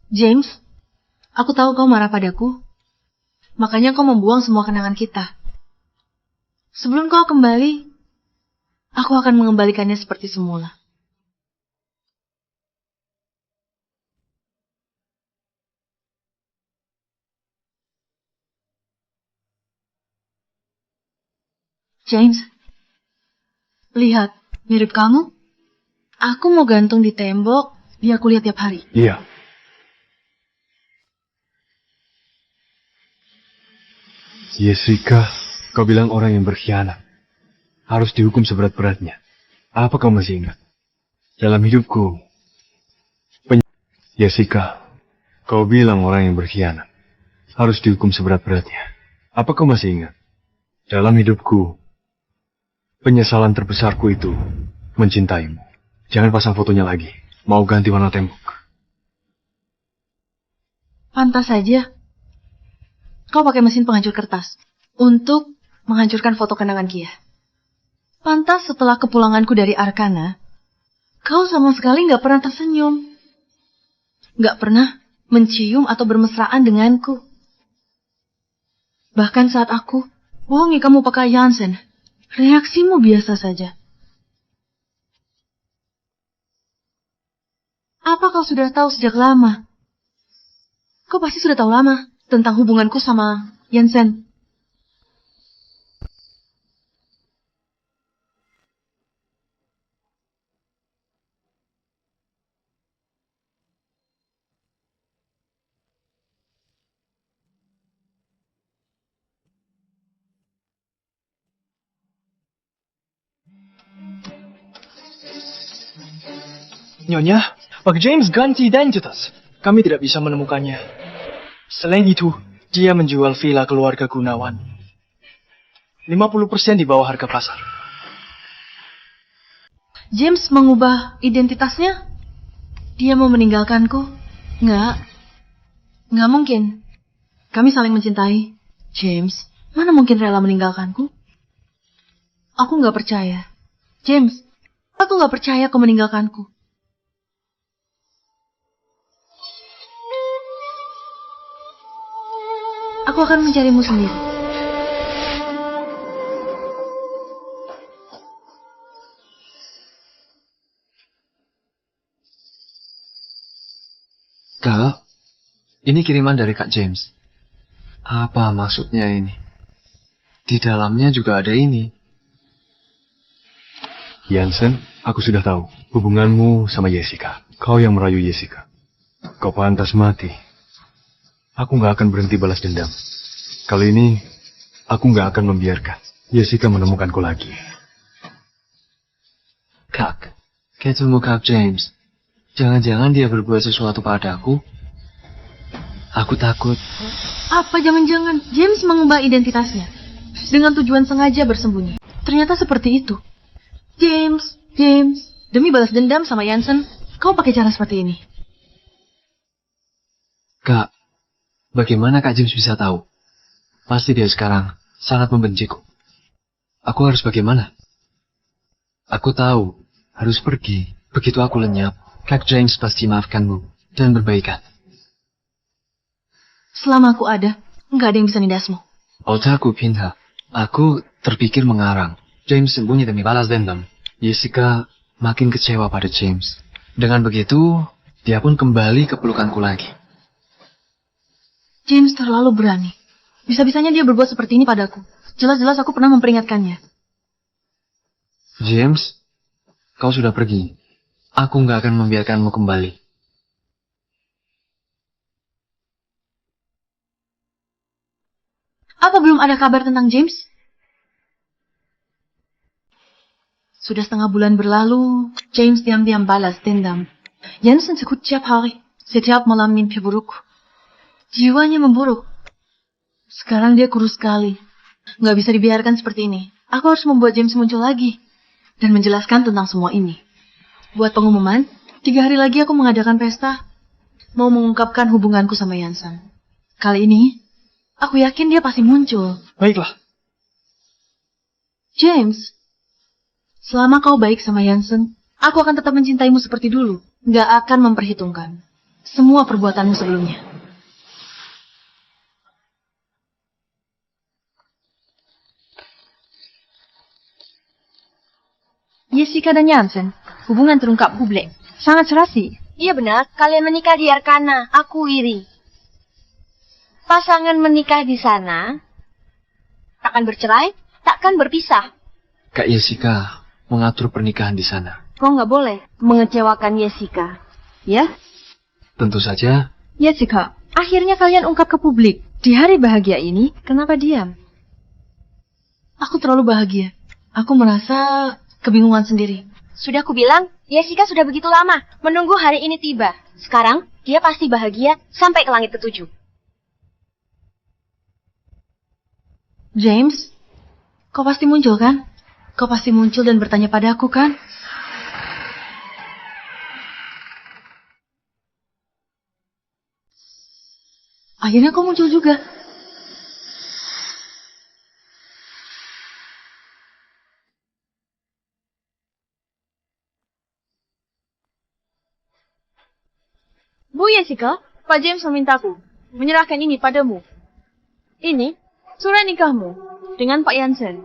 James, aku tahu kau marah padaku. Makanya kau membuang semua kenangan kita. Sebelum kau kembali, aku akan mengembalikannya seperti semula. James, lihat, mirip kamu. Aku mau gantung di tembok, biar aku lihat tiap hari. Iya. Jessica, kau bilang orang yang berkhianat harus dihukum seberat-beratnya. Apa kau masih ingat? Dalam hidupku, Jessica, kau bilang orang yang berkhianat harus dihukum seberat-beratnya. Apa kau masih ingat? Dalam hidupku, penyesalan terbesarku itu mencintaimu. Jangan pasang fotonya lagi. Mau ganti warna tembok. Pantas saja. Kau pakai mesin penghancur kertas untuk menghancurkan foto kenangan Kia. Pantas setelah kepulanganku dari Arkana, kau sama sekali nggak pernah tersenyum. Nggak pernah mencium atau bermesraan denganku. Bahkan saat aku bohongi kamu pakai Jansen, reaksimu biasa saja. Apa kau sudah tahu sejak lama? Kau pasti sudah tahu lama tentang hubunganku sama Jansen. Nyonya, Pak James ganti identitas. Kami tidak bisa menemukannya. Selain itu, dia menjual villa keluarga Gunawan. 50% di bawah harga pasar. James mengubah identitasnya? Dia mau meninggalkanku? Nggak mungkin. Kami saling mencintai. James, mana mungkin rela meninggalkanku? Aku nggak percaya. James, aku nggak percaya kau meninggalkanku. Aku akan mencarimu sendiri. Kak, ini kiriman dari Kak James. Apa maksudnya ini? Di dalamnya juga ada ini. Jansen, aku sudah tahu hubunganmu sama Jessica. Kau yang merayu Jessica. Kau pantas mati. Aku nggak akan berhenti balas dendam. Kali ini, aku nggak akan membiarkan Jessica menemukanku lagi. Kak, ketemu Kak James. Jangan-jangan dia berbuat sesuatu padaku? Aku takut. Apa jangan-jangan James mengubah identitasnya dengan tujuan sengaja bersembunyi? Ternyata seperti itu. James, demi balas dendam sama Jansen, kau pakai cara seperti ini. Kak, bagaimana Kak James bisa tahu? Pasti dia sekarang sangat membenciku. Aku harus bagaimana? Aku tahu, harus pergi. Begitu aku lenyap, Kak James pasti maafkanmu dan berbaikan. Selama aku ada, nggak ada yang bisa nindasmu. Otakku pindah. Aku terpikir mengarang. James sembunyi demi balas dendam. Jessica makin kecewa pada James. Dengan begitu, dia pun kembali ke pelukanku lagi. James terlalu berani. Bisa-bisanya dia berbuat seperti ini padaku. Jelas-jelas aku pernah memperingatkannya. James, kau sudah pergi. Aku nggak akan membiarkanmu kembali. Apa belum ada kabar tentang James? Sudah setengah bulan berlalu, James diam-diam balas dendam. Jansen sekut tiap hari, setiap malam mimpi buruk. Jiwanya memburuk. Sekarang dia kurus sekali. Nggak bisa dibiarkan seperti ini. Aku harus membuat James muncul lagi dan menjelaskan tentang semua ini. Buat pengumuman, 3 hari lagi aku mengadakan pesta. Mau mengungkapkan hubunganku sama Jansen. Kali ini, aku yakin dia pasti muncul. Baiklah. James, selama kau baik sama Jansen, aku akan tetap mencintaimu seperti dulu. Nggak akan memperhitungkan semua perbuatanmu sebelumnya. Jessica dan Jansen, hubungan terungkap publik. Sangat serasi. Iya benar, kalian menikah di Arkana. Aku iri. Pasangan menikah di sana, takkan bercerai, takkan berpisah. Kak Jessica mengatur pernikahan di sana. Kau nggak boleh mengecewakan Jessica, ya? Tentu saja. Jessica, akhirnya kalian ungkap ke publik. Di hari bahagia ini, kenapa diam? Aku terlalu bahagia. Aku merasa kebingungan sendiri. Sudah aku bilang, Jessica sudah begitu lama menunggu hari ini tiba. Sekarang, dia pasti bahagia sampai ke langit ke-7. James, kau pasti muncul kan? Kau pasti muncul dan bertanya padaku kan? Akhirnya kau muncul juga. Bu Jessica, Pak James memintaku menyerahkan ini padamu. Ini surat nikahmu dengan Pak Jansen.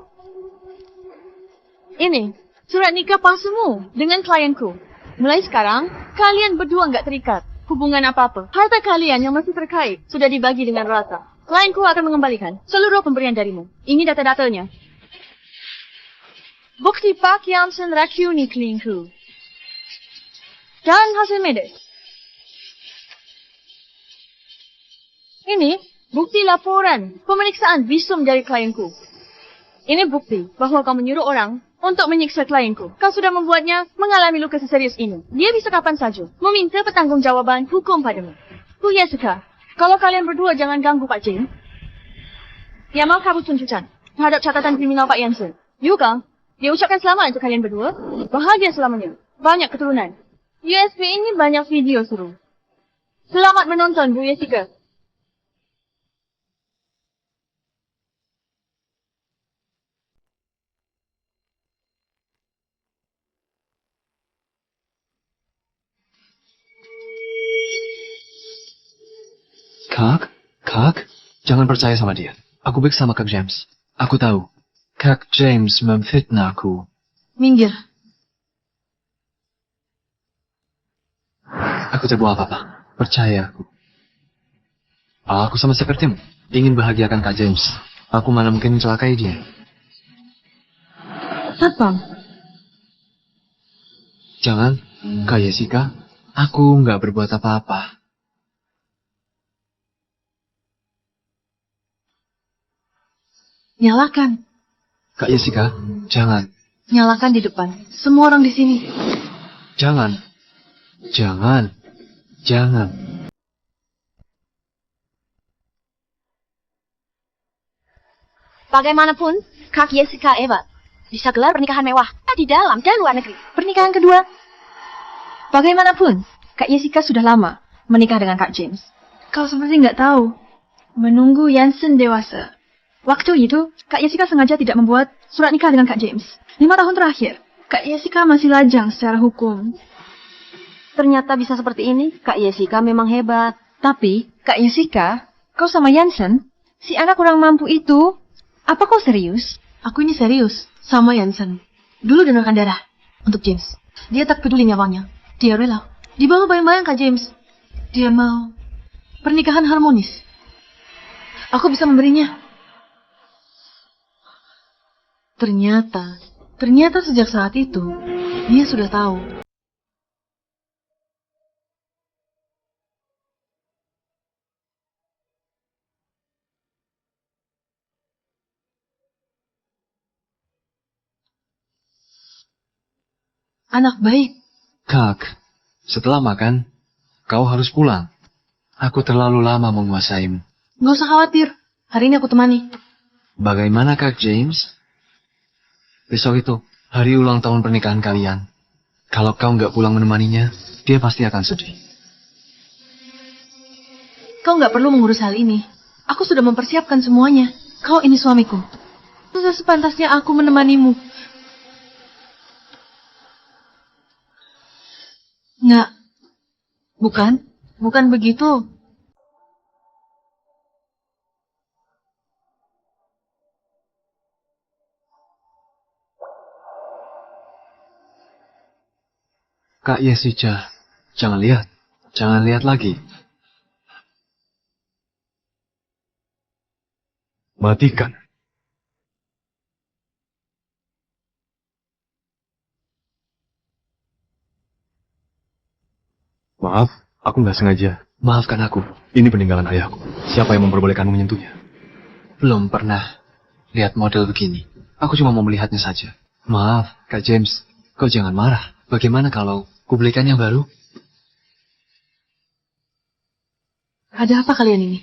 Ini surat nikah palsumu dengan klienku. Mulai sekarang, kalian berdua nggak terikat hubungan apa-apa. Harta kalian yang masih terkait sudah dibagi dengan rata. Klienku akan mengembalikan seluruh pemberian darimu. Ini data-datanya. Bukti Pak Jansen rakyuni klienku. Dan hasil medis. Ini bukti laporan pemeriksaan visum dari klienku. Ini bukti bahwa kau menyuruh orang untuk menyiksa klienku. Kau sudah membuatnya mengalami luka seserius ini. Dia bisa kapan saja meminta pertanggungjawaban hukum padamu. Bu Jessica, kalau kalian berdua jangan ganggu Pak James. Dia mau kabut tuntutan terhadap catatan kriminal Pak Jansen. Juga, dia ucapkan selamat untuk kalian berdua. Bahagia selamanya. Banyak keturunan. USB ini banyak video seru. Selamat menonton, Bu Jessica. Kak? Jangan percaya sama dia. Aku baik sama Kak James. Aku tahu. Kak James memfitnah aku. Minggir. Aku tak buat apa-apa. Percaya aku. Aku sama sepertimu. Ingin bahagiakan Kak James. Aku mana mungkin mencelakai dia. Satpam. Jangan, Kak Jessica. Aku nggak berbuat apa-apa. Nyalakan. Kak Jessica, jangan. Nyalakan di depan. Semua orang di sini. Jangan. Jangan. Jangan. Bagaimanapun, Kak Jessica Eva bisa gelar pernikahan mewah di dalam dan luar negeri. Pernikahan kedua. Bagaimanapun, Kak Jessica sudah lama menikah dengan Kak James. Kau seperti nggak tahu. Menunggu Jansen dewasa. Waktu itu, Kak Jessica sengaja tidak membuat surat nikah dengan Kak James. 5 tahun terakhir, Kak Jessica masih lajang secara hukum. Ternyata bisa seperti ini, Kak Jessica memang hebat. Tapi, Kak Jessica, kau sama Jansen, si anak kurang mampu itu, apa kau serius? Aku ini serius. Sama Jansen. Dulu donorkan darah. Untuk James. Dia tak peduli nyawanya. Dia rela. Di bawah bayang-bayang Kak James. Dia mau pernikahan harmonis. Aku bisa memberinya. Ternyata sejak saat itu, dia sudah tahu. Anak baik. Kak, setelah makan, kau harus pulang. Aku terlalu lama menguasaimu. Gak usah khawatir. Hari ini aku temani. Bagaimana Kak James? Besok itu, hari ulang tahun pernikahan kalian. Kalau kau nggak pulang menemaninya, dia pasti akan sedih. Kau nggak perlu mengurus hal ini. Aku sudah mempersiapkan semuanya. Kau ini suamiku. Sudah sepantasnya aku menemanimu. Nggak. Bukan begitu. Kak Jessica, jangan lihat. Jangan lihat lagi. Matikan. Maaf, aku nggak sengaja. Maafkan aku. Ini peninggalan ayahku. Siapa yang memperbolehkanmu menyentuhnya? Belum pernah lihat model begini. Aku cuma mau melihatnya saja. Maaf, Kak James. Kau jangan marah. Bagaimana kalau kubelikan yang baru? Ada apa kalian ini?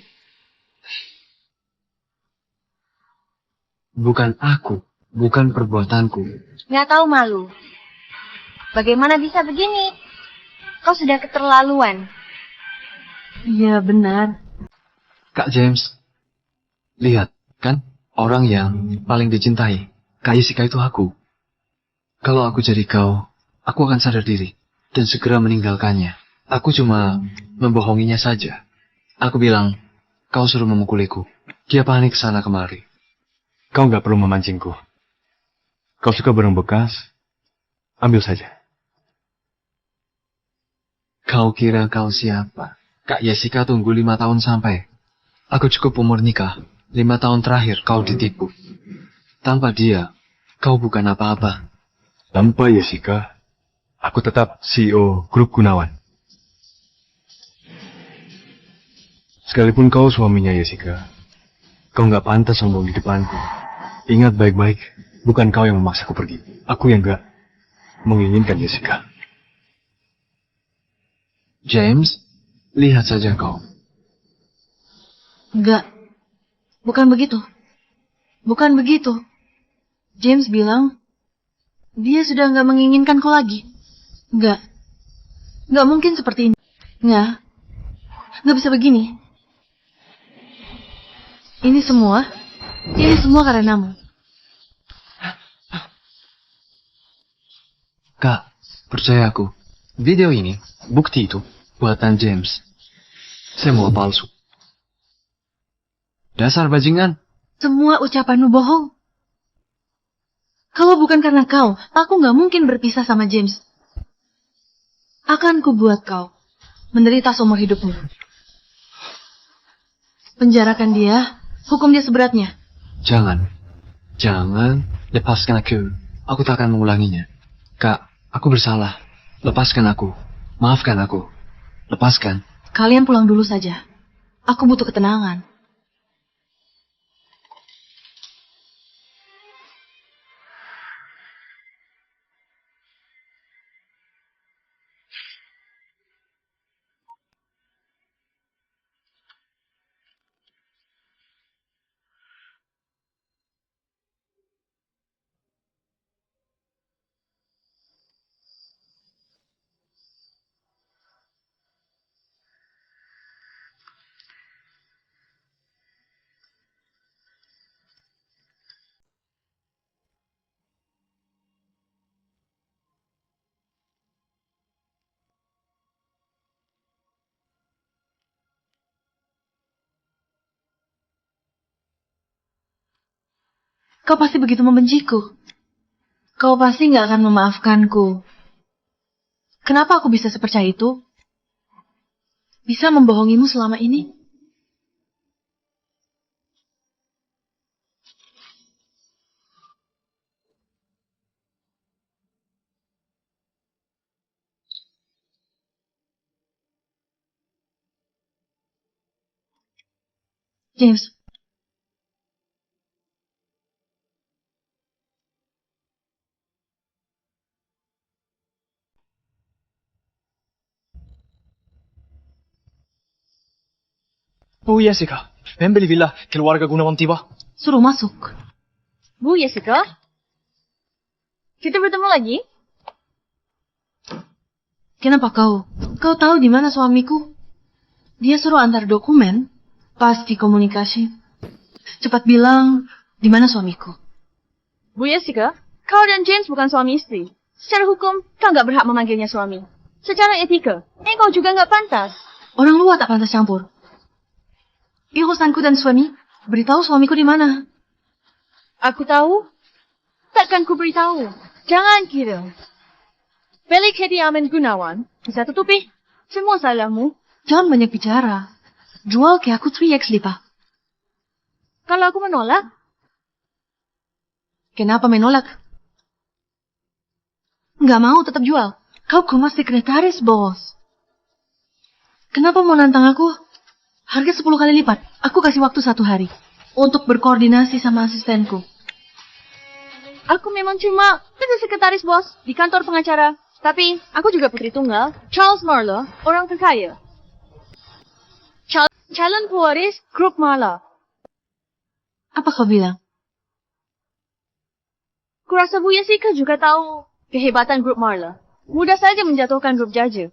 Bukan aku. Bukan perbuatanku. Nggak tahu malu. Bagaimana bisa begini? Kau sudah keterlaluan. Iya, benar. Kak James. Lihat, kan? Orang yang paling dicintai. Kak Jessica itu aku. Kalau aku jadi kau, aku akan sadar diri. Dan segera meninggalkannya. Aku cuma membohonginya saja. Aku bilang, kau suruh memukuliku. Dia panik sana kemari. Kau nggak perlu memancingku. Kau suka barang bekas? Ambil saja. Kau kira kau siapa? Kak Jessica tunggu 5 tahun sampai. Aku cukup umur nikah. 5 tahun terakhir kau ditipu. Tanpa dia, kau bukan apa-apa. Tanpa Jessica, aku tetap CEO Grup Gunawan. Sekalipun kau suaminya Jessica, kau nggak pantas sombong di depanku. Ingat baik-baik, bukan kau yang memaksaku pergi. Aku yang nggak menginginkan Jessica. James, lihat saja kau. Enggak. Bukan begitu. Bukan begitu. James bilang, dia sudah nggak menginginkan kau lagi. Enggak. Nggak mungkin seperti ini. Nggak bisa begini. Ini semua karenamu. Kak, percaya aku. Video ini, bukti itu, buatan James. Semua palsu. Dasar bajingan. Semua ucapanmu bohong. Kalau bukan karena kau, aku nggak mungkin berpisah sama James. Akan kubuat kau menderita seumur hidupmu. Penjarakan dia, hukum dia seberatnya. Jangan. Jangan lepaskan aku. Aku tak akan mengulanginya. Kak, aku bersalah. Lepaskan aku. Maafkan aku. Lepaskan. Kalian pulang dulu saja. Aku butuh ketenangan. Kau pasti begitu membenciku. Kau pasti nggak akan memaafkanku. Kenapa aku bisa sepercaya itu? Bisa membohongimu selama ini? James. Bu Jessica, ben beli villa keluarga Gunawan tiba. Suruh masuk. Bu Jessica? Kita bertemu lagi? Kenapa kau? Kau tahu di mana suamiku? Dia suruh antar dokumen. Pasti komunikasi. Cepat bilang, di mana suamiku? Bu Jessica, kau dan James bukan suami istri. Secara hukum, kau nggak berhak memanggilnya suami. Secara etika, kau juga nggak pantas. Orang luar tak pantas campur. Urusanku dan suami, beritahu suamiku di mana. Aku tahu, takkan ku beritahu. Jangan kira. Balik Hedi Amin Gunawan, bisa tutupi semua salahmu. Jangan banyak bicara. Jual ke aku 3x lipat. Kalau aku menolak, Kenapa menolak? Nggak mau tetap jual. Kau cuma sekretaris, bos. Kenapa mau nantang aku? Harga 10 kali lipat. Aku kasih waktu 1 hari. Untuk berkoordinasi sama asistenku. aku memang cuma sekretaris bos di kantor pengacara. Tapi aku juga putri tunggal, Charles Marlowe, orang terkaya. Calon pewaris grup Marlowe. Apa kau bilang? Kurasa Bu Jessica juga tahu kehebatan grup Marlowe. Mudah saja menjatuhkan grup Jaja.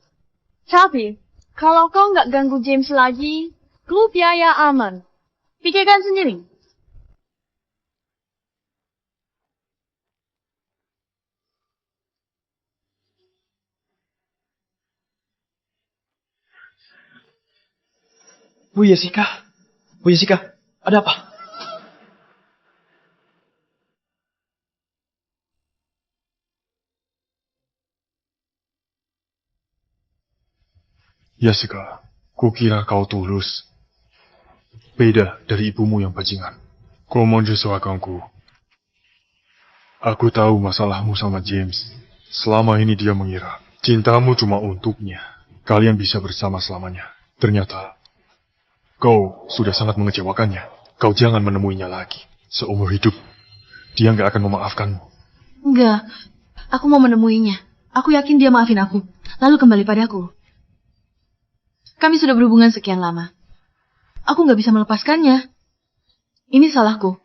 Tapi, kalau kau nggak ganggu James lagi, grup Yaya aman. Pikirkan sendiri. Bu Jessica, ada apa? Jessica, kukira kau tulus. Beda dari ibumu yang bajingan. Kau mau menyesuaikanku. Aku tahu masalahmu sama James. Selama ini dia mengira cintamu cuma untuknya. Kalian bisa bersama selamanya. Ternyata kau sudah sangat mengecewakannya. Kau jangan menemuinya lagi. Seumur hidup, dia nggak akan memaafkanmu. Enggak. Aku mau menemuinya. Aku yakin dia maafin aku. Lalu kembali padaku. Kami sudah berhubungan sekian lama. Aku nggak bisa melepaskannya. Ini salahku.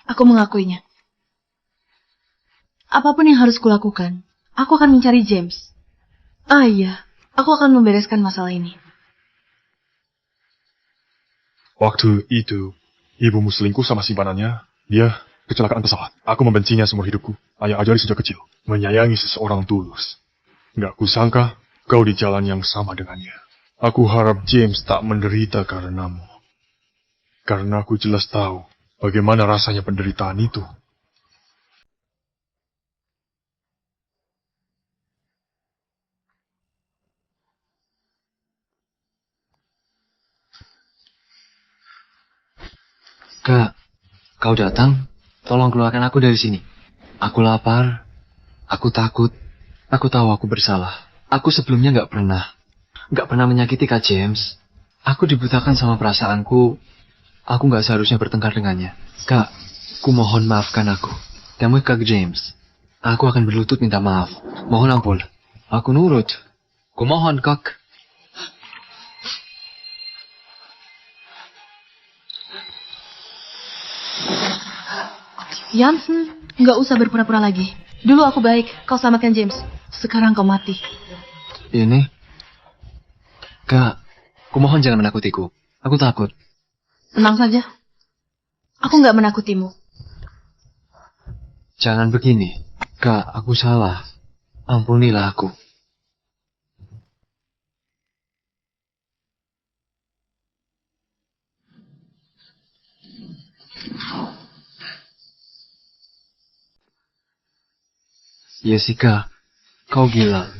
Aku mengakuinya. Apapun yang harus kulakukan, aku akan mencari James. Iya, aku akan membereskan masalah ini. Waktu itu, ibumu selingkuh sama simpanannya. Dia kecelakaan pesawat. Aku membencinya seumur hidupku. Ayah ajari sejak kecil. Menyayangi seseorang tulus. Nggak kusangka kau di jalan yang sama dengannya. Aku harap James tak menderita karenamu. Karena aku jelas tahu bagaimana rasanya penderitaan itu. Kak, kau datang? Tolong keluarkan aku dari sini. Aku lapar. Aku takut. Aku tahu aku bersalah. Aku sebelumnya nggak pernah menyakiti Kak James. Aku dibutakan sama perasaanku. Aku nggak seharusnya bertengkar dengannya. Kak, ku mohon maafkan aku. Temui Kak James. Aku akan berlutut minta maaf. Mohon ampun. Aku nurut. Ku mohon, Kak. Jansen, nggak usah berpura-pura lagi. Dulu aku baik, kau selamatkan James. Sekarang kau mati. Ini? Kak, kumohon jangan menakutiku. Aku takut. Tenang saja. Aku nggak menakutimu. Jangan begini. Kak, aku salah. Ampunilah aku. Jessica, kau bilang.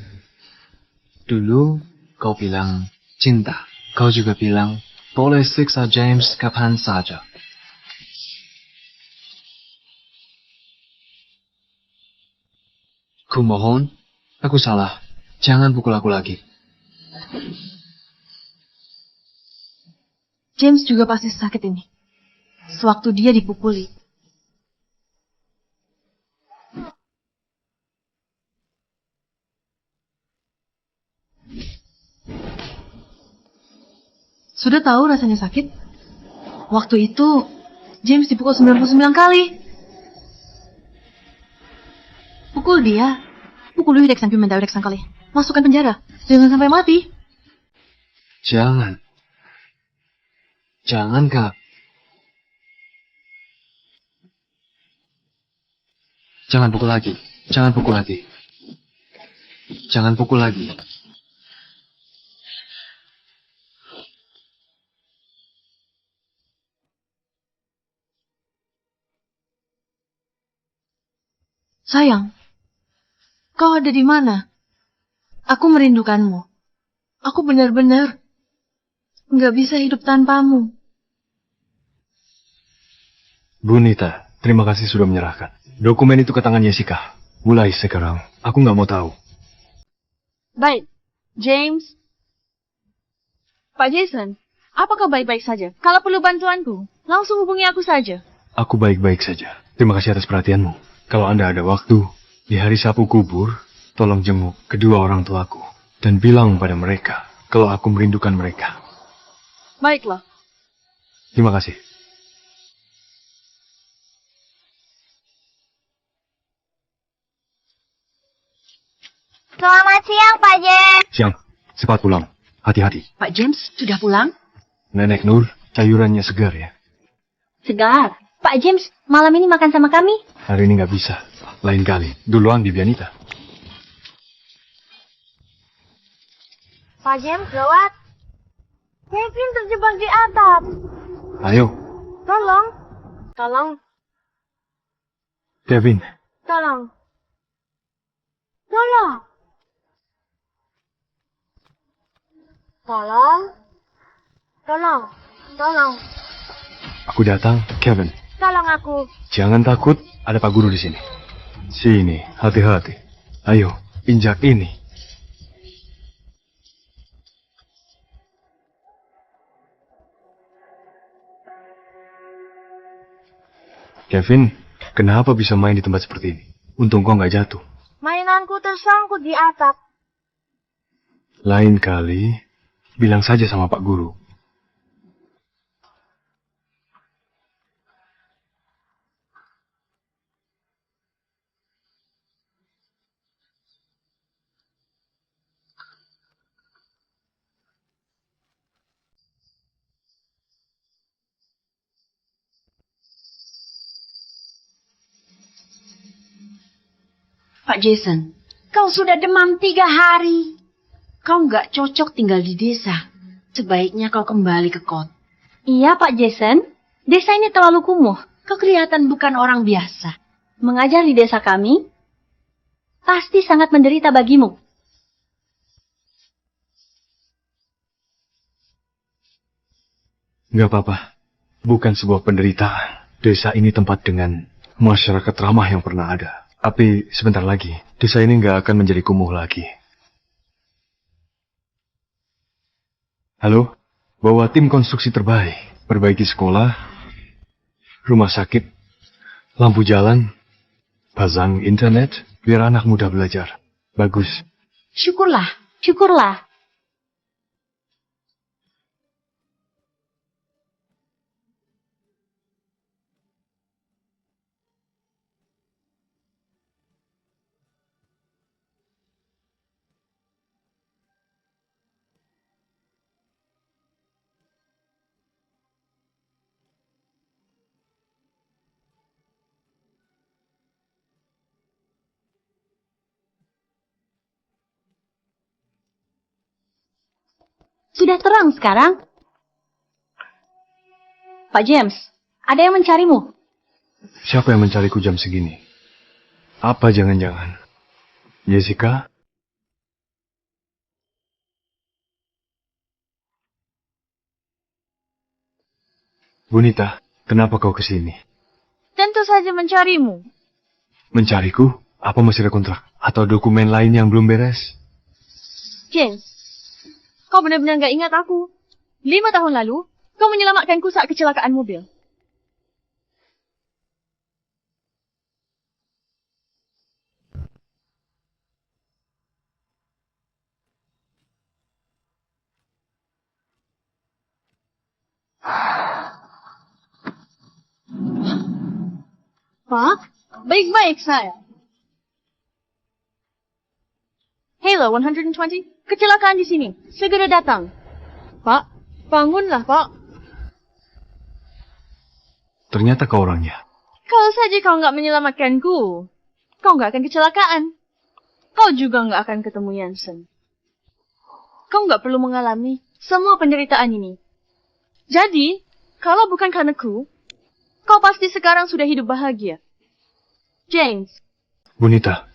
Dulu kau bilang cinta. Kau juga bilang boleh siksa James kapan saja. Ku mohon, aku salah. Jangan pukul aku lagi. James juga pasti sakit ini. Sewaktu dia dipukuli. Sudah tahu rasanya sakit? Waktu itu, James dipukul 99 kali. Pukul dia. Pukul yhdeksän kali. Masukkan penjara. Jangan sampai mati. Jangan. Jangan, Kak. Jangan pukul lagi. Jangan pukul lagi. Jangan pukul lagi. Sayang, kau ada di mana? Aku merindukanmu. Aku benar-benar nggak bisa hidup tanpamu. Bu Nita, terima kasih sudah menyerahkan. Dokumen itu ke tangan Jessica. Mulai sekarang, aku nggak mau tahu. Baik, James. Pak Jason, apakah baik-baik saja? Kalau perlu bantuanku, langsung hubungi aku saja. Aku baik-baik saja. Terima kasih atas perhatianmu. Kalau Anda ada waktu, di hari sapu kubur, tolong jenguk kedua orang tuaku. Dan bilang pada mereka, kalau aku merindukan mereka. Baiklah. Terima kasih. Selamat siang, Pak James. Siang, cepat pulang. Hati-hati. Pak James sudah pulang? Nenek Nur, sayurannya segar ya. Segar. Pak James, malam ini makan sama kami? Hari ini nggak bisa. Lain kali. Duluan Bibianita. Pak James, gawat. Kevin terjebak di atap. Ayo, Tolong. Tolong. Kevin. Tolong. Tolong. Tolong. Tolong. Tolong. Aku datang, Kevin. Tolong aku. Jangan takut, ada Pak Guru di sini. Sini, hati-hati. Ayo, injak ini. Kevin, kenapa bisa main di tempat seperti ini? Untung kau nggak jatuh. Mainanku tersangkut di atap. Lain kali, bilang saja sama Pak Guru. Pak Jason, kau sudah demam 3 hari. Kau nggak cocok tinggal di desa. Sebaiknya kau kembali ke kota. Iya, Pak Jason. Desa ini terlalu kumuh. Kau kelihatan bukan orang biasa. Mengajar di desa kami pasti sangat menderita bagimu. Nggak apa-apa. Bukan sebuah penderitaan. Desa ini tempat dengan masyarakat ramah yang pernah ada. Tapi sebentar lagi, desa ini nggak akan menjadi kumuh lagi. Halo, bawa tim konstruksi terbaik. Perbaiki sekolah, rumah sakit, lampu jalan, pasang internet, biar anak muda belajar. Bagus. Syukurlah, syukurlah. Sudah terang sekarang. Pak James, ada yang mencarimu. Siapa yang mencariku jam segini? Apa jangan-jangan Jessica? Bunita, kenapa kau kesini? Tentu saja mencarimu. Mencariku? Apa masih ada kontrak? Atau dokumen lain yang belum beres? James, kau benar-benar gak ingat aku. 5 tahun lalu, kau menyelamatkanku saat kecelakaan mobil. Pak, baik-baik saya. Halo 120, kecelakaan di sini. Segera datang. Pak, bangunlah, Pak. Ternyata kau orangnya. Kalau saja kau nggak menyelamatkanku, kau nggak akan kecelakaan. Kau juga nggak akan ketemu Yansen. Kau nggak perlu mengalami semua penderitaan ini. Jadi, kalau bukan karena ku, kau pasti sekarang sudah hidup bahagia. James. Bunita,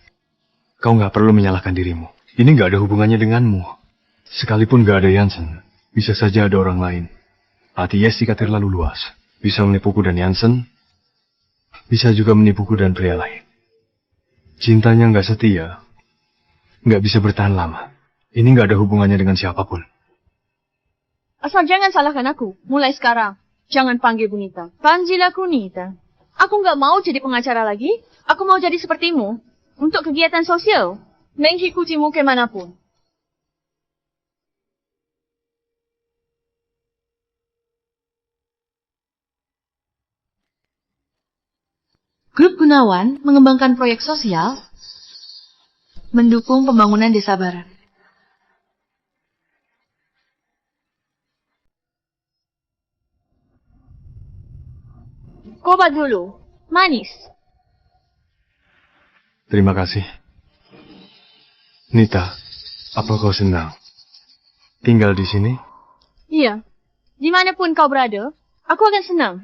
kau nggak perlu menyalahkan dirimu. Ini nggak ada hubungannya denganmu. Sekalipun nggak ada Yansen, bisa saja ada orang lain. Hati Jessica terlalu luas. Bisa menipuku dan Yansen, bisa juga menipuku dan pria lain. Cintanya nggak setia, nggak bisa bertahan lama. Ini nggak ada hubungannya dengan siapapun. Asal jangan salahkan aku, mulai sekarang. Jangan panggil Bunita. Panggil aku Nita. Aku nggak mau jadi pengacara lagi. Aku mau jadi sepertimu. Untuk kegiatan sosial. Mengikutimu kemanapun. Grup Gunawan mengembangkan proyek sosial mendukung pembangunan desa barat. Coba dulu. Manis. Terima kasih. Nita, apa kau senang tinggal di sini? Iya. Dimanapun kau berada, aku akan senang.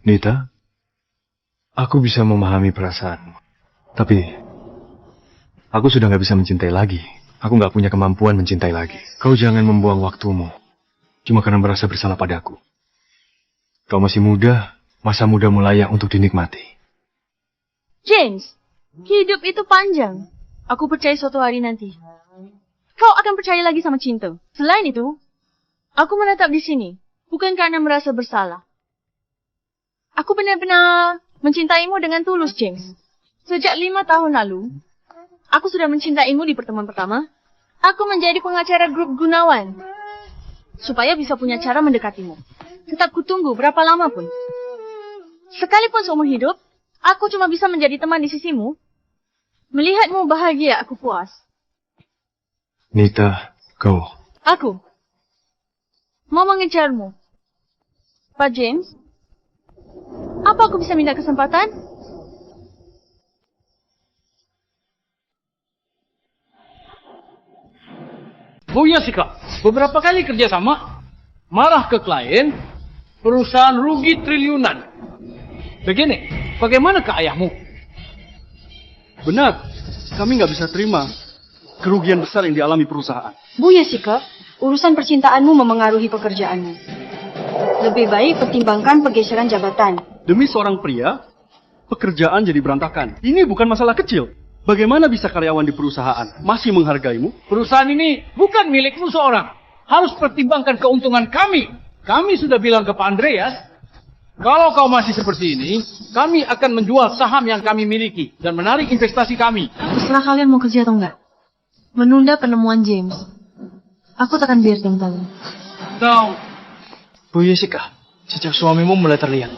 Nita, aku bisa memahami perasaanmu. Tapi, aku sudah nggak bisa mencintai lagi. Aku nggak punya kemampuan mencintai lagi. Kau jangan membuang waktumu cuma karena merasa bersalah padaku. Kau masih muda, masa mudamu layak untuk dinikmati. James, hidup itu panjang. Aku percaya suatu hari nanti kau akan percaya lagi sama cinta. Selain itu, aku menetap di sini bukan karena merasa bersalah. Aku benar-benar mencintaimu dengan tulus, James. Sejak 5 tahun lalu, aku sudah mencintaimu di pertemuan pertama. Aku menjadi pengacara grup Gunawan supaya bisa punya cara mendekatimu. Tetap kutunggu berapa lama pun. Sekalipun seumur hidup, aku cuma bisa menjadi teman di sisimu. Melihatmu bahagia, aku puas. Nita, kau... Aku mau mengejarmu. Pak James, apa aku bisa minta kesempatan? Bu Jessica, beberapa kali kerja sama, marah ke klien, perusahaan rugi triliunan. Begini, bagaimana ke ayahmu? Benar, kami nggak bisa terima kerugian besar yang dialami perusahaan. Bu Jessica, urusan percintaanmu memengaruhi pekerjaanmu. Lebih baik pertimbangkan pergeseran jabatan. Demi seorang pria, pekerjaan jadi berantakan. Ini bukan masalah kecil. Bagaimana bisa karyawan di perusahaan masih menghargaimu? Perusahaan ini bukan milikmu seorang. Harus pertimbangkan keuntungan kami. Kami sudah bilang ke Pak Andreas, kalau kau masih seperti ini, kami akan menjual saham yang kami miliki dan menarik investasi kami. Terserah kalian mau kerja atau enggak. Menunda penemuan James. Aku takkan biarkan kalian. Tahu. Bu Jessica, sejak suamimu mulai terlihat.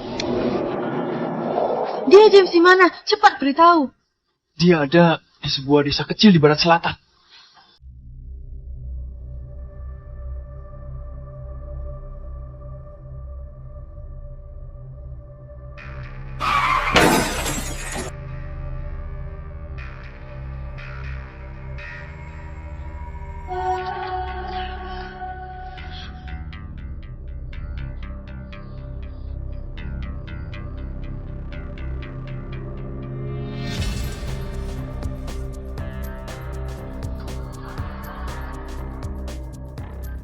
Dia James di mana? Cepat beritahu. Dia ada di sebuah desa kecil di barat selatan.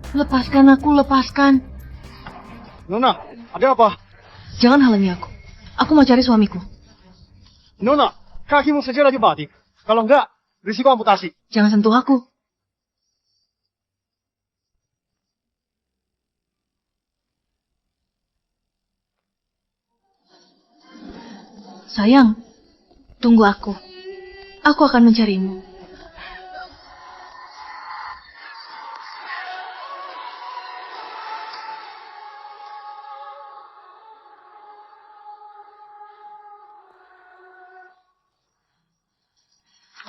Lepaskan aku, lepaskan. Nona, ada apa? Jangan halangi aku. Aku mau cari suamiku. Nona, kakimu segera dibatik. Kalau enggak, risiko amputasi. Jangan sentuh aku. Sayang, tunggu aku. Aku akan mencarimu.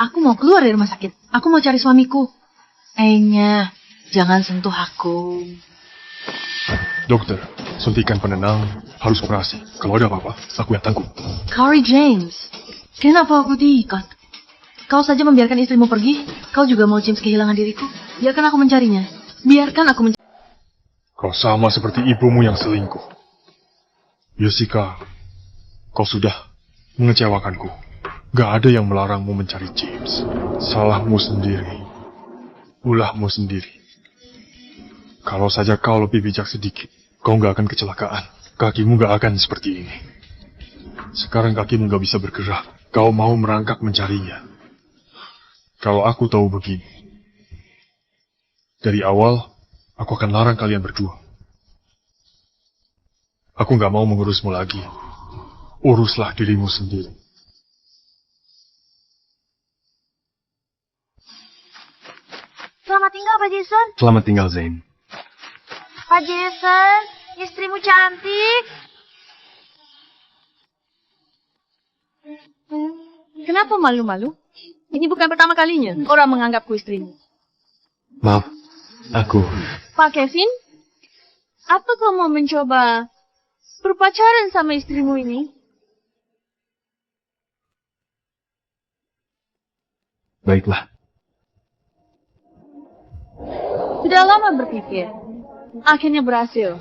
Aku mau keluar dari rumah sakit. Aku mau cari suamiku. Enya, jangan sentuh aku. Dokter, suntikan penenang, harus operasi. Kalau ada apa-apa, aku yang tanggung. Corey James, kenapa aku diikat? Kau saja membiarkan istrimu pergi, kau juga mau James kehilangan diriku? Biarkan aku mencarinya. Biarkan aku mencari. Kau sama seperti ibumu yang selingkuh. Jessica, kau sudah mengecewakanku. Gak ada yang melarangmu mencari James. Salahmu sendiri. Ulahmu sendiri. Kalau saja kau lebih bijak sedikit, kau gak akan kecelakaan. Kakimu gak akan seperti ini. Sekarang kakimu gak bisa bergerak. Kau mau merangkak mencarinya. Kalau aku tahu begini, dari awal, aku akan larang kalian berdua. Aku gak mau mengurusmu lagi. Uruslah dirimu sendiri. Selamat tinggal, Pak Jason. Selamat tinggal, Zain. Pak Jason, istrimu cantik. Kenapa malu-malu? Ini bukan pertama kalinya orang menganggapku istrimu. Maaf, aku... Pak Kevin, apa kau mau mencoba berpacaran sama istrimu ini? Baiklah. Sudah lama berpikir. Akhirnya berhasil.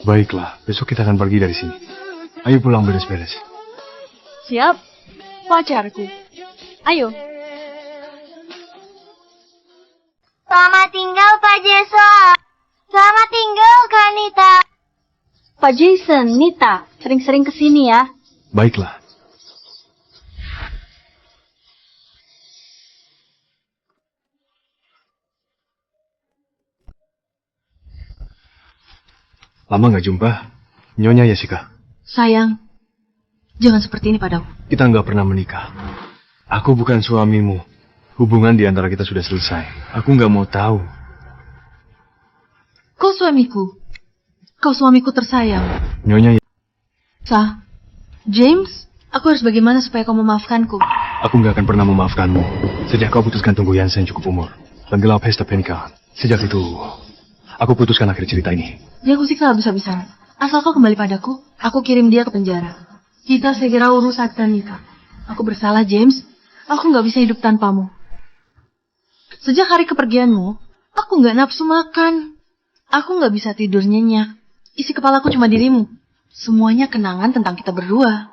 Baiklah, besok kita akan pergi dari sini. Ayo pulang beres-beres. Siap, pacarku. Ayo. Selamat tinggal, Pak Jason. Selamat tinggal, Kak Nita. Pak Jason, Nita, sering-sering kesini ya. Baiklah. Lama gak jumpa, Nyonya Jessica. Sayang, jangan seperti ini padaku. Kita nggak pernah menikah. Aku bukan suamimu. Hubungan di antara kita sudah selesai. Aku nggak mau tahu. Kau suamiku. Kau suamiku tersayang. Nyonya, Sah, James, aku harus bagaimana supaya kau memaafkanku? aku nggak akan pernah memaafkanmu. Sejak kau putuskan tunggu Yansen cukup umur. Menggelar pesta pernikahan. Sejak itu, aku putuskan akhir cerita ini. Dia kusiksa habis-habisan. Asal kau kembali padaku, aku kirim dia ke penjara. Kita segera urus akta nikah. Aku bersalah, James. Aku nggak bisa hidup tanpamu. Sejak hari kepergianmu, aku nggak nafsu makan. Aku nggak bisa tidur nyenyak. Isi kepalaku cuma dirimu. Semuanya kenangan tentang kita berdua.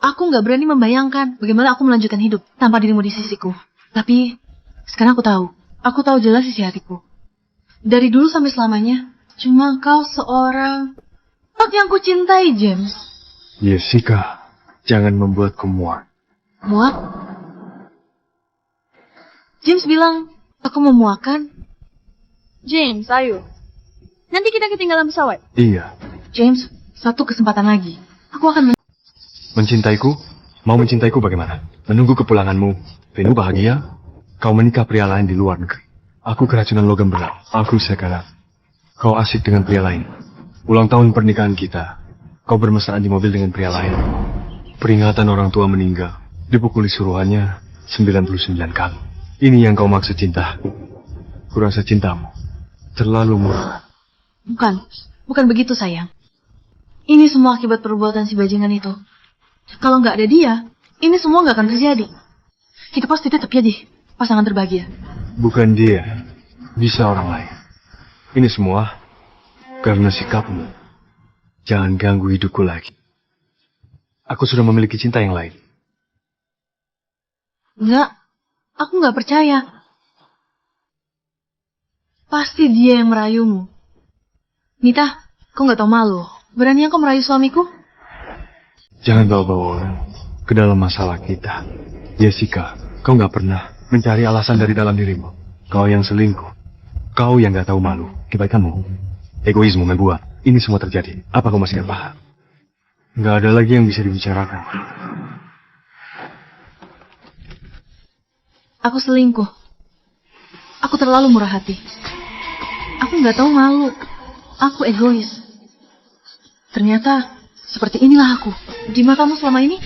Aku nggak berani membayangkan bagaimana aku melanjutkan hidup tanpa dirimu di sisiku. Tapi sekarang aku tahu. Aku tahu jelas isi hatiku. Dari dulu sampai selamanya, cuma kau seorang yang ku cintai, James. Jessica, jangan membuatku muak. Muak? James bilang, aku memuakan. James, ayo. Nanti kita ketinggalan pesawat. Iya. James, satu kesempatan lagi. Aku akan Mencintaiku? Mau mencintaiku bagaimana? Menunggu kepulanganmu. Venu bahagia? Kau menikah pria lain di luar negeri. Aku keracunan logam berat. Aku sekarang. Kau asik dengan pria lain. Ulang tahun pernikahan kita. Kau bermesraan di mobil dengan pria lain. Peringatan orang tua meninggal. Dipukuli suruhannya 99 kali. Ini yang kau maksud cinta. Kurasa cintamu terlalu murah. Bukan begitu, sayang. Ini semua akibat perbuatan si bajingan itu. Kalau nggak ada dia, ini semua nggak akan terjadi. Kita pasti tetap jadi pasangan terbahagia. Bukan dia, bisa orang lain. Ini semua karena sikapmu. Jangan ganggu hidupku lagi. Aku sudah memiliki cinta yang lain. Enggak, aku nggak percaya. Pasti dia yang merayumu. Nita, kau nggak tahu malu. Berani kau merayu suamiku? Jangan bawa-bawa orang ke dalam masalah kita. Jessica, kau nggak pernah mencari alasan dari dalam dirimu. Kau yang selingkuh. Kau yang nggak tahu malu. Kebaikanmu, egoismu membuat ini semua terjadi. Apa kau masih nggak paham? Nggak ada lagi yang bisa dibicarakan. Aku selingkuh. Aku terlalu murah hati. Aku nggak tahu malu. Aku egois. Ternyata seperti inilah aku di matamu selama ini.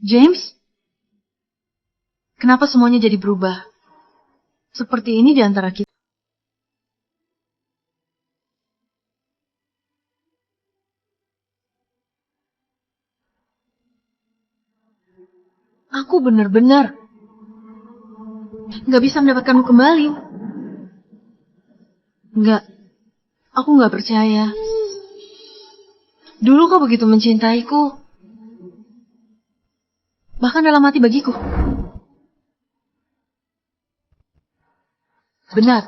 James? Kenapa semuanya jadi berubah? Seperti ini di antara kita. Aku benar-benar nggak bisa mendapatkanmu kembali. Nggak, aku nggak percaya. Dulu kau begitu mencintaiku. Bahkan dalam hati bagiku. Benar.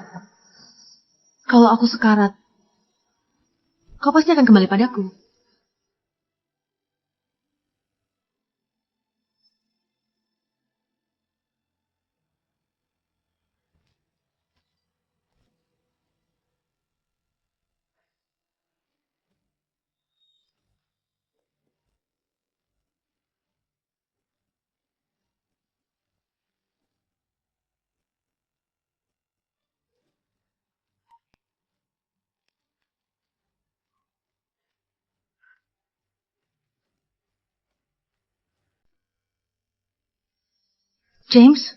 Kalau aku sekarat, kau pasti akan kembali padaku. James?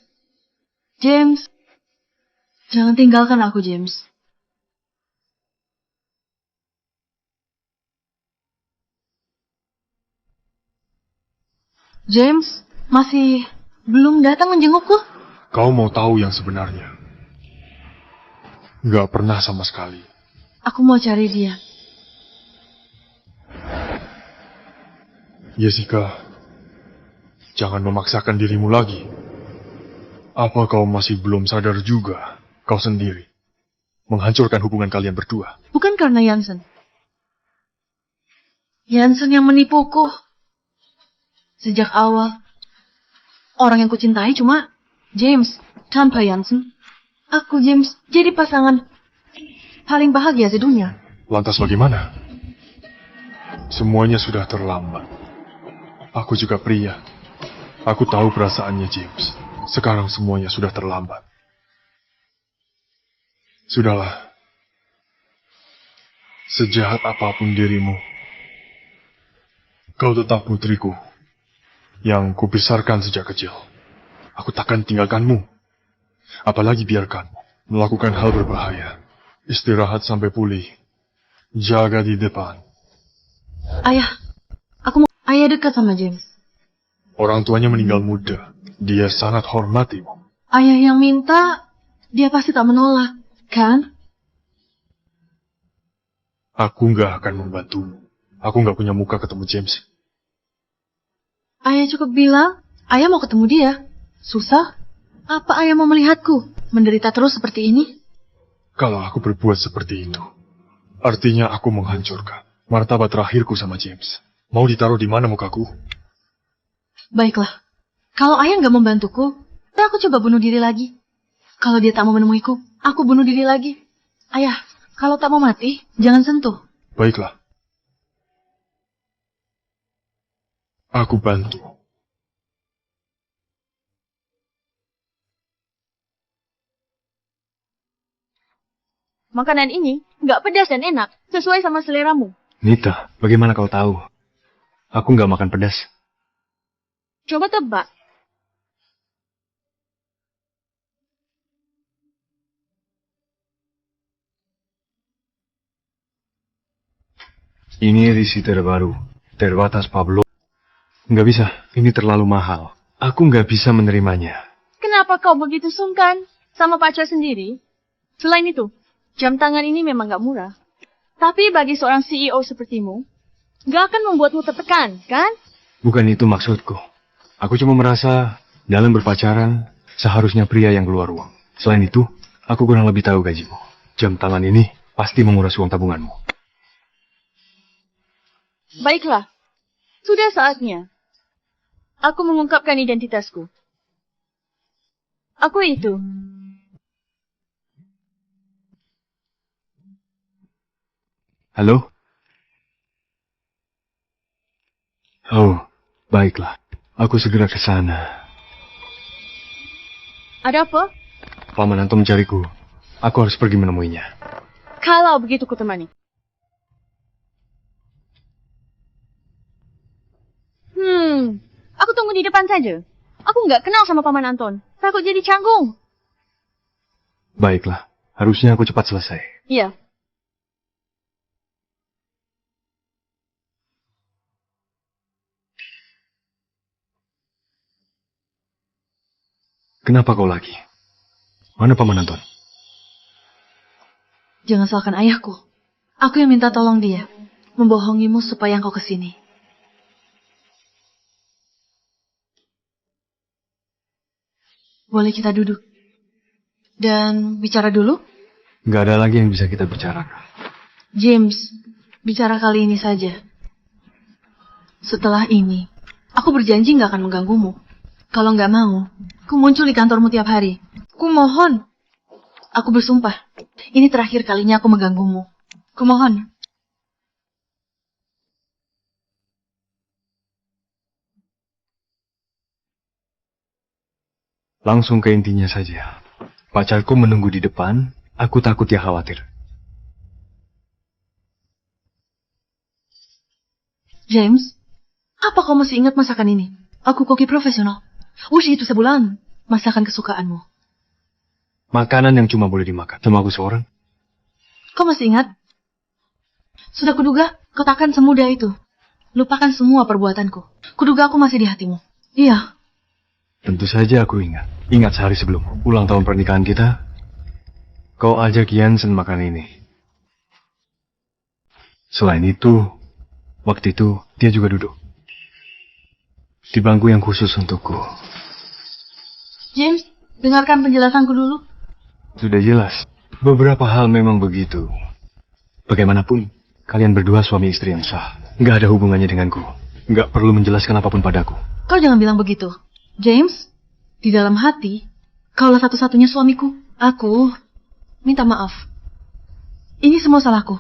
James? Jangan tinggalkan aku, James. James, masih belum datang menjengukku? Kau mau tahu yang sebenarnya? Nggak pernah sama sekali. Aku mau cari dia. Jessica, jangan memaksakan dirimu lagi. Apa kau masih belum sadar juga, kau sendiri, menghancurkan hubungan kalian berdua? Bukan karena Jansen. Jansen yang menipuku. Sejak awal, orang yang kucintai cuma James, tanpa Jansen. Aku, James, jadi pasangan paling bahagia di dunia. Lantas bagaimana? Semuanya sudah terlambat. Aku juga pria. Aku tahu perasaannya James. Sekarang semuanya sudah terlambat. Sudahlah. Sejahat apapun dirimu, kau tetap putriku yang kubesarkan sejak kecil. Aku takkan tinggalkanmu. Apalagi biarkan melakukan hal berbahaya. Istirahat sampai pulih. Jaga di depan. Ayah, ayah dekat sama James. Orang tuanya meninggal muda. Dia sangat hormatimu. Ayah yang minta, dia pasti tak menolak, kan? Aku nggak akan membantumu. Aku nggak punya muka ketemu James. Ayah cukup bilang, ayah mau ketemu dia. Susah? Apa ayah mau melihatku menderita terus seperti ini? Kalau aku berbuat seperti itu, artinya aku menghancurkan martabat terakhirku sama James. Mau ditaruh di mana mukaku? Baiklah, kalau ayah nggak membantuku, aku coba bunuh diri lagi. Kalau dia tak mau menemuiku, aku bunuh diri lagi. Ayah, kalau tak mau mati, jangan sentuh. Baiklah. Aku bantu. Makanan ini nggak pedas dan enak, sesuai sama seleramu. Nita, bagaimana kau tahu? Aku nggak makan pedas. Coba tebak. Ini edisi terbaru, terbatas Pablo. Nggak bisa, ini terlalu mahal. Aku nggak bisa menerimanya. Kenapa kau begitu sungkan sama pacar sendiri? Selain itu, jam tangan ini memang nggak murah. Tapi bagi seorang CEO sepertimu, nggak akan membuatmu tertekan, kan? Bukan itu maksudku. Aku cuma merasa dalam berpacaran seharusnya pria yang keluar uang. Selain itu, aku kurang lebih tahu gajimu. Jam tangan ini pasti menguras uang tabunganmu. Baiklah, sudah saatnya aku mengungkapkan identitasku. Aku itu. Halo? Oh, baiklah. Aku segera ke sana. Ada apa? Paman Anton mencariku. Aku harus pergi menemuinya. Kalau begitu kutemani. Aku tunggu di depan saja. Aku nggak kenal sama Paman Anton. Takut jadi canggung. Baiklah, harusnya aku cepat selesai. Iya. Kenapa kau lagi? Mana Paman Anton? Jangan salahkan ayahku. Aku yang minta tolong dia. Membohongimu supaya engkau kesini. Boleh kita duduk dan bicara dulu? Gak ada lagi yang bisa kita bicarakan. James, bicara kali ini saja. Setelah ini, aku berjanji gak akan mengganggumu. Kalau gak mau, aku muncul di kantormu tiap hari. Ku mohon. Aku bersumpah, ini terakhir kalinya aku mengganggumu. Ku mohon. Langsung ke intinya saja. Pacarku menunggu di depan, aku takut dia khawatir. James, apa kau masih ingat masakan ini? Aku koki profesional. Ush, itu sebulan. Masakan kesukaanmu. Makanan yang cuma boleh dimakan sama aku seorang. Kau masih ingat? Sudah kuduga, kau takkan semudah itu. Lupakan semua perbuatanku. Kuduga aku masih di hatimu. Iya. Tentu saja aku ingat. Ingat sehari sebelum ulang tahun pernikahan kita, kau ajak Jansen makan ini. Selain itu, waktu itu dia juga duduk di bangku yang khusus untukku. James, dengarkan penjelasanku dulu. Sudah jelas, beberapa hal memang begitu. Bagaimanapun, kalian berdua suami istri yang sah. Nggak ada hubungannya denganku. Nggak perlu menjelaskan apapun padaku. Kau jangan bilang begitu. James, di dalam hati, kaulah satu-satunya suamiku. Aku minta maaf. Ini semua salahku.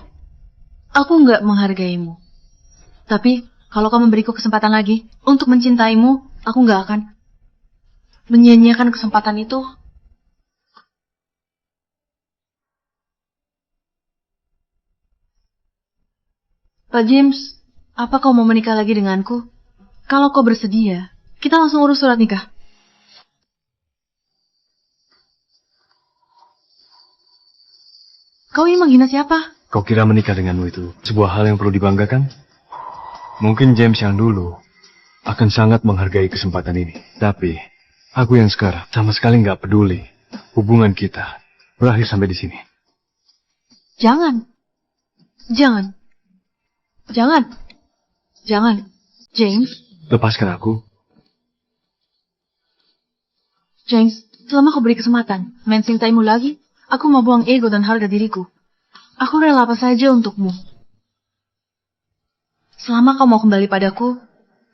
Aku nggak menghargaimu. Tapi, kalau kau memberiku kesempatan lagi untuk mencintaimu, aku nggak akan menyia-nyiakan kesempatan itu. Pak James, apa kau mau menikah lagi denganku? Kalau kau bersedia, kita langsung urus surat nikah. Kau ini menghina siapa? Kau kira menikah denganmu itu sebuah hal yang perlu dibanggakan? Mungkin James yang dulu akan sangat menghargai kesempatan ini. Tapi, aku yang sekarang sama sekali nggak peduli hubungan kita berakhir sampai di sini. Jangan. Jangan. Jangan. Jangan. James. Lepaskan aku. James, selama kau beri kesempatan mencintaimu lagi, aku mau buang ego dan harga diriku. Aku rela apa saja untukmu. Selama kau mau kembali padaku,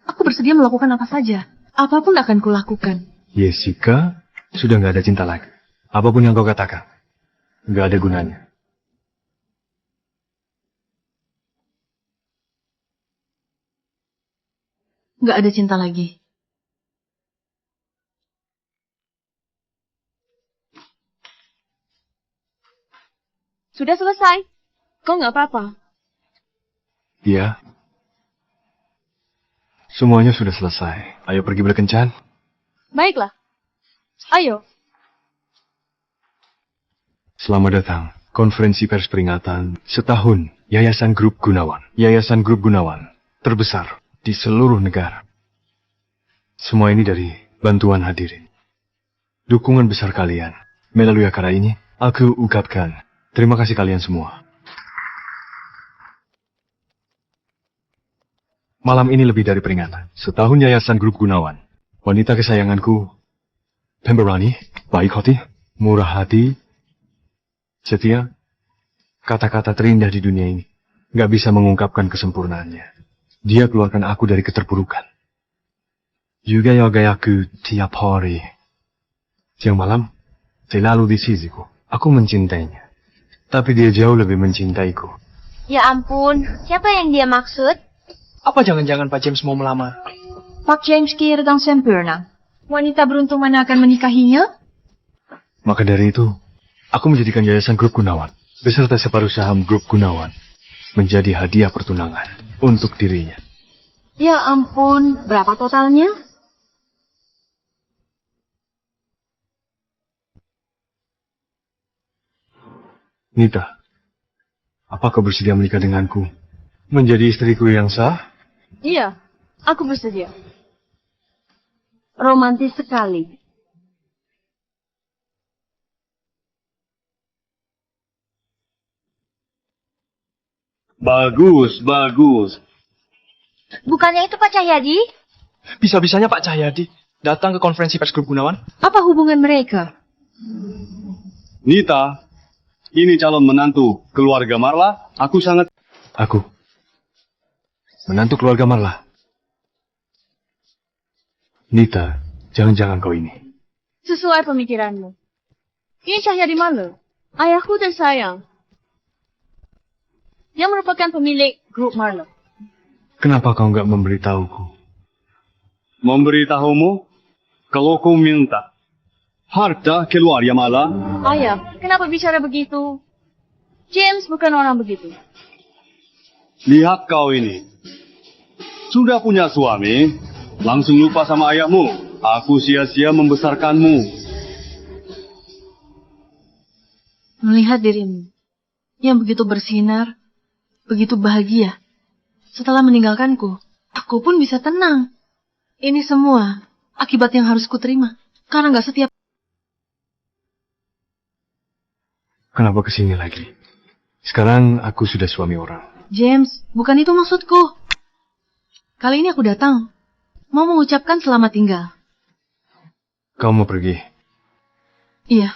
aku bersedia melakukan apa saja. Apapun akan kulakukan. Jessica, sudah nggak ada cinta lagi. Apapun yang kau katakan, nggak ada gunanya. Nggak ada cinta lagi. Sudah selesai. Kau nggak apa-apa. Iya. Semuanya sudah selesai. Ayo pergi berkencan. Baiklah. Ayo. Selamat datang. Konferensi pers peringatan setahun Yayasan Grup Gunawan. Yayasan Grup Gunawan terbesar di seluruh negara. Semua ini dari bantuan hadirin. Dukungan besar kalian. Melalui acara ini, aku ucapkan terima kasih kalian semua. Malam ini lebih dari peringatan. Setahun Yayasan Grup Gunawan. Wanita kesayanganku, Pemberani, baik hati, murah hati, setia. Kata-kata terindah di dunia ini. Gak bisa mengungkapkan kesempurnaannya. Dia keluarkan aku dari keterpurukan. Juga jaga aku tiap hari. Siang malam, selalu di sisiku. Aku mencintainya. Tapi dia jauh lebih mencintaiku. Ya ampun, siapa yang dia maksud? Apa jangan-jangan Pak James mau melamar? Pak James kira dan sempurna. Wanita beruntung mana akan menikahinya? Maka dari itu, aku menjadikan Yayasan Grup Gunawan beserta separuh saham Grup Gunawan menjadi hadiah pertunangan untuk dirinya. Ya ampun, berapa totalnya? Nita, apa kau bersedia menikah denganku? Menjadi istriku yang sah? Iya, aku bersedia. Romantis sekali. Bagus, bagus. Bukannya itu Pak Cahyadi? Bisa-bisanya Pak Cahyadi datang ke konferensi pers Grup Gunawan. Apa hubungan mereka? Nita, ini calon menantu keluarga Marla. Aku sangat... Aku. Menantu keluarga Marla. Nita, jangan-jangan kau ini. Sesuai pemikiranmu. Ini Cahyadi Marla, ayahku tersayang. Yang merupakan pemilik grup Marla. Kenapa kau nggak memberitahuku? Memberitahumu kalau kau minta harta keluarga Marla. Ayah, kenapa bicara begitu? James bukan orang begitu. Lihat kau ini. Sudah punya suami, langsung lupa sama ayahmu. Aku sia-sia membesarkanmu. Melihat dirimu yang begitu bersinar, begitu bahagia. Setelah meninggalkanku, aku pun bisa tenang. Ini semua akibat yang harus kuterima. Karena gak setiap... Kenapa kesini lagi? Sekarang aku sudah suami orang. James, bukan itu maksudku. Kali ini aku datang. Mau mengucapkan selamat tinggal. Kau mau pergi? Iya.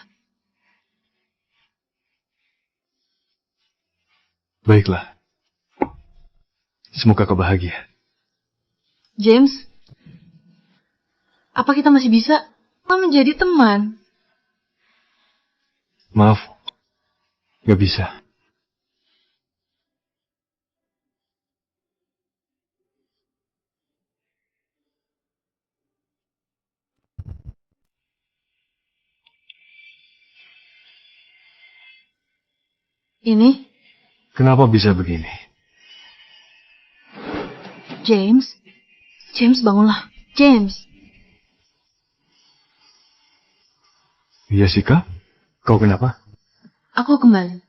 Baiklah. Semoga kau bahagia. James, apa kita masih bisa menjadi teman? Maaf, gak bisa. Ini? Kenapa bisa begini? James? James, bangunlah. James. Jessica, kau kenapa? Aku kembali.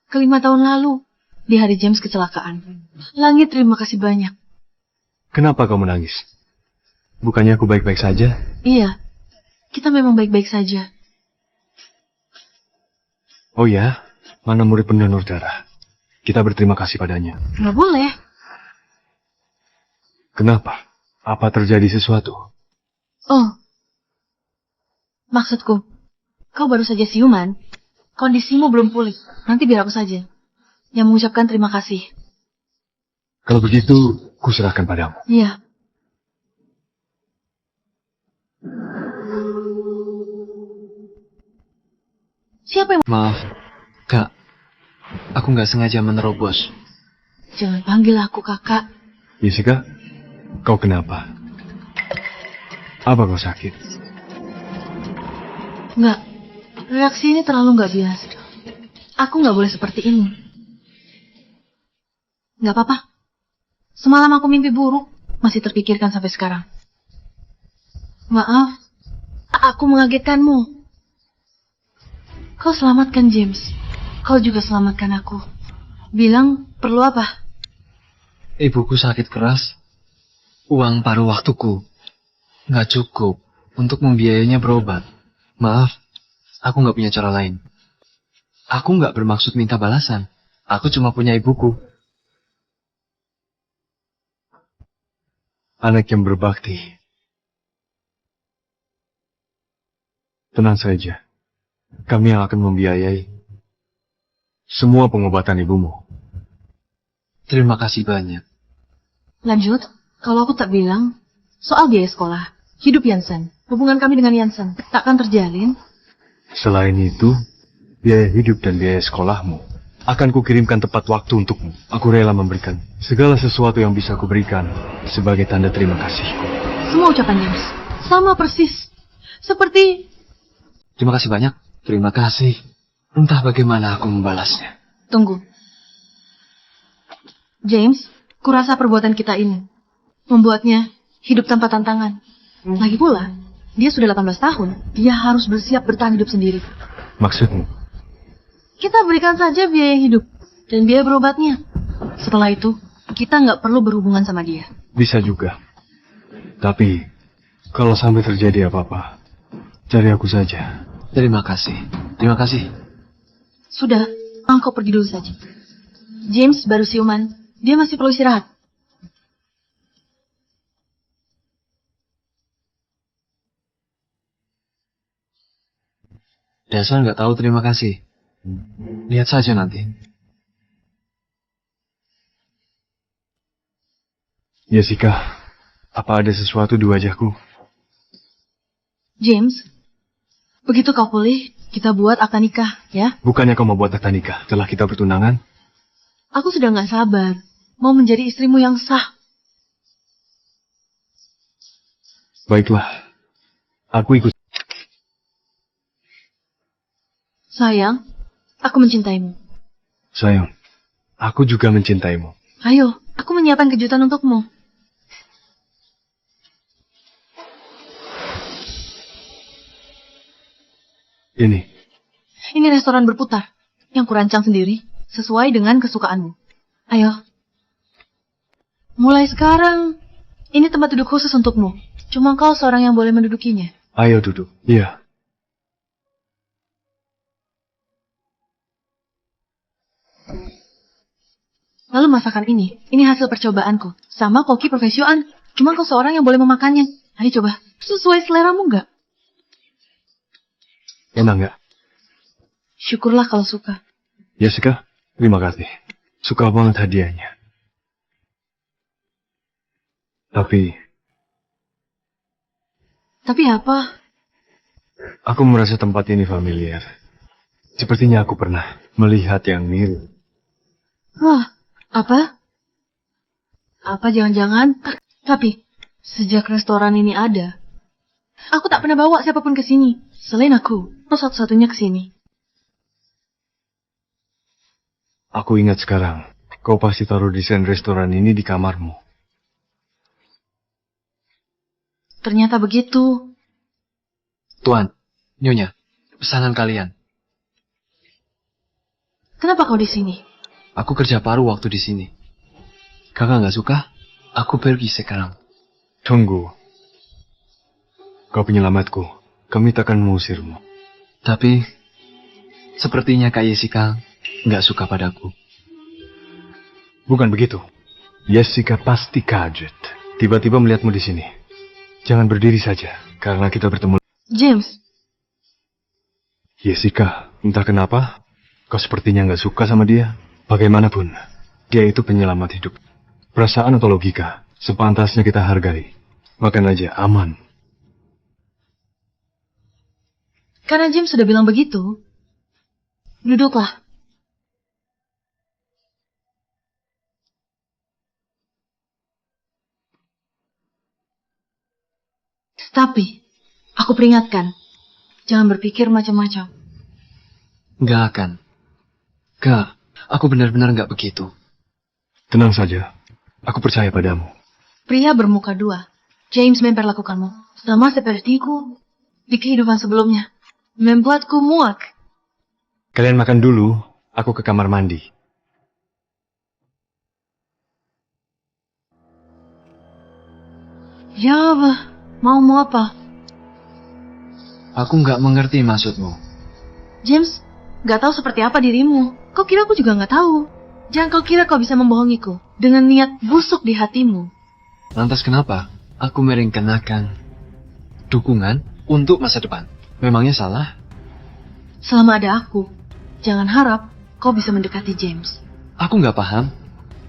ke 5 tahun lalu, di hari James kecelakaan. Langit, terima kasih banyak. Kenapa kau menangis? Bukannya aku baik-baik saja? Iya, kita memang baik-baik saja. Oh ya, mana murid pendonor darah? Kita berterima kasih padanya. Nggak boleh. Kenapa? Apa terjadi sesuatu? Oh, maksudku, kau baru saja siuman. Kondisimu belum pulih. Nanti biar aku saja yang mengucapkan terima kasih. Kalau begitu, kuserahkan padamu. Iya. Siapa yang... Maaf, Kak. Aku nggak sengaja menerobos. Jangan panggil aku kakak. Jessica, kau kenapa? Apa kau sakit? Nggak. Reaksi ini terlalu nggak biasa. Aku nggak boleh seperti ini. Nggak apa-apa. Semalam aku mimpi buruk. Masih terpikirkan sampai sekarang. Maaf. Aku mengagetkanmu. Kau selamatkan James. Kau juga selamatkan aku. Bilang, perlu apa? Ibuku sakit keras. Uang paruh waktuku nggak cukup untuk membiayainya berobat. Maaf, aku nggak punya cara lain. Aku nggak bermaksud minta balasan. Aku cuma punya ibuku. Anak yang berbakti. Tenang saja. Kami yang akan membiayai semua pengobatan ibumu. Terima kasih banyak. Lanjut, kalau aku tak bilang soal biaya sekolah, hidup Yansen, hubungan kami dengan Yansen takkan terjalin. Selain itu, biaya hidup dan biaya sekolahmu akan kukirimkan tepat waktu untukmu. Aku rela memberikan segala sesuatu yang bisa kuberikan sebagai tanda terima kasihku. Semua ucapan James sama persis seperti... Terima kasih banyak. Terima kasih. Entah bagaimana aku membalasnya. Tunggu. James, kurasa perbuatan kita ini membuatnya hidup tanpa tantangan. Lagi pula, dia sudah 18 tahun. Dia harus bersiap bertahan hidup sendiri. Maksudmu? Kita berikan saja biaya hidup dan biaya berobatnya. Setelah itu, kita nggak perlu berhubungan sama dia. Bisa juga. Tapi, kalau sampai terjadi apa-apa, cari aku saja. Terima kasih. Terima kasih. Sudah, engkau pergi dulu saja. James baru siuman. Dia masih perlu istirahat. Dasar nggak tahu terima kasih. Lihat saja nanti. Jessica, apa ada sesuatu di wajahku? James, begitu kau pulih, kita buat akad nikah, ya? Bukannya kau mau buat akad nikah setelah kita bertunangan? Aku sudah nggak sabar. Mau menjadi istrimu yang sah. Baiklah, aku ikut. Sayang, aku mencintaimu. Sayang, aku juga mencintaimu. Ayo, aku menyiapkan kejutan untukmu. Ini restoran berputar, yang kurancang sendiri, sesuai dengan kesukaanmu. Ayo. Mulai sekarang, ini tempat duduk khusus untukmu. Cuma kau seorang yang boleh mendudukinya. Ayo duduk. Iya. Lalu masakan ini hasil percobaanku. Sama koki profesionan. Cuma kau seorang yang boleh memakannya. Ayo coba, sesuai seleramu nggak? Enak nggak? Syukurlah kalau suka. Jessica, terima kasih. Suka banget hadiahnya. Tapi apa? Aku merasa tempat ini familiar. Sepertinya aku pernah melihat yang mirip. Wah, apa? Apa jangan-jangan? Tapi, sejak restoran ini ada, aku tak pernah bawa siapapun ke sini. Selain aku satu-satunya ke sini. Aku ingat sekarang, kau pasti taruh desain restoran ini di kamarmu. Ternyata begitu. Tuan, Nyonya, pesanan kalian. Kenapa kau di sini? Aku kerja paruh waktu di sini. Kakak nggak suka? Aku pergi sekarang. Tunggu. Kau penyelamatku. Kami takkan mengusirmu. Tapi, sepertinya Kak Jessica nggak suka padaku. Bukan begitu. Jessica pasti kaget. Tiba-tiba melihatmu di sini. Jangan berdiri saja, karena kita bertemu. James, Jessica, entah kenapa, kau sepertinya nggak suka sama dia. Bagaimanapun, dia itu penyelamat hidup. Perasaan atau logika, sepantasnya kita hargai. Makan aja, aman. karena James sudah bilang begitu, duduklah. Tapi, aku peringatkan, jangan berpikir macam-macam. Nggak akan. Kak, aku benar-benar nggak begitu. Tenang saja, aku percaya padamu. Pria bermuka dua, James memperlakukanmu sama sepertiku di kehidupan sebelumnya. Membuatku muak. Kalian makan dulu, aku ke kamar mandi. Ya, mau apa? Aku nggak mengerti maksudmu. James, gak tahu seperti apa dirimu. Kau kira aku juga gak tahu. Jangan kau kira kau bisa membohongiku dengan niat busuk di hatimu. Lantas kenapa aku merencanakan dukungan untuk masa depan? Memangnya salah? Selama ada aku, jangan harap kau bisa mendekati James. Aku nggak paham.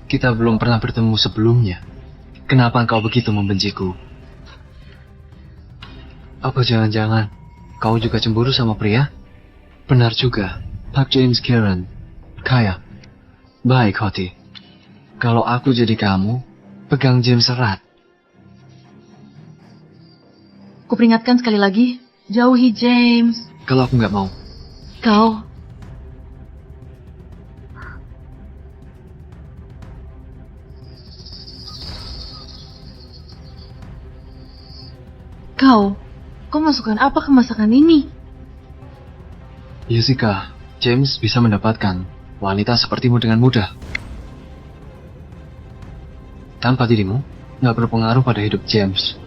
Kita belum pernah bertemu sebelumnya. Kenapa engkau begitu membenciku? Apa jangan-jangan kau juga cemburu sama pria? Benar juga, Pak James Kieran. Kaya. Baik, Hoti. Kalau aku jadi kamu, pegang James erat. Kuperingatkan sekali lagi, jauhi James. Kalau aku nggak mau. Kau... Kau masukkan apa ke masakan ini? Jessica, James bisa mendapatkan wanita sepertimu dengan mudah. Tanpa dirimu, nggak berpengaruh pada hidup James.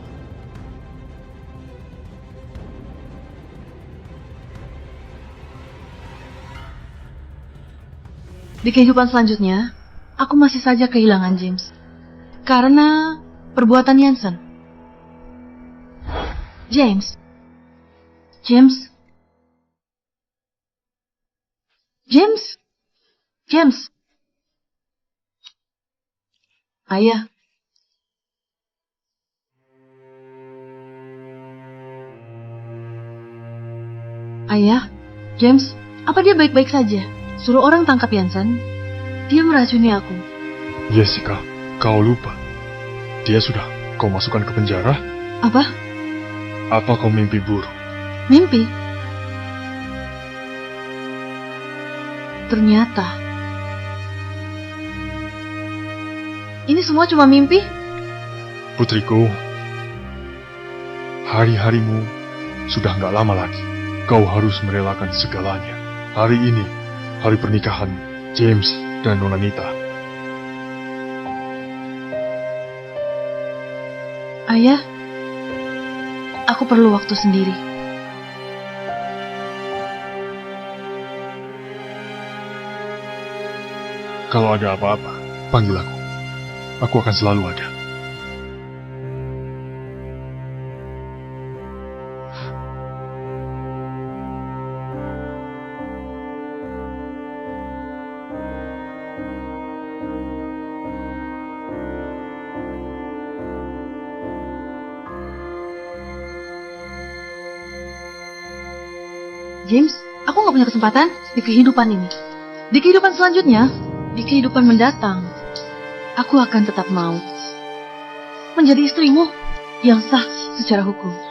Di kehidupan selanjutnya, aku masih saja kehilangan James. Karena perbuatan Jansen. James. Ayah. Ayah, James, apa dia baik-baik saja? Suruh orang tangkap Jansen. Dia meracuni aku. Jessica, kau lupa. Dia sudah kau masukkan ke penjara? Apa? Apa kau mimpi buruk? Mimpi? Ternyata ini semua cuma mimpi? Putriku, hari-harimu sudah nggak lama lagi. Kau harus merelakan segalanya. Hari ini, hari pernikahan James dan Nona Nita. Ayah, aku perlu waktu sendiri. Kalau ada apa-apa, panggil aku. Aku akan selalu ada. James, aku gak punya kesempatan di kehidupan ini. Di kehidupan selanjutnya, di kehidupan mendatang, aku akan tetap mau menjadi istrimu yang sah secara hukum.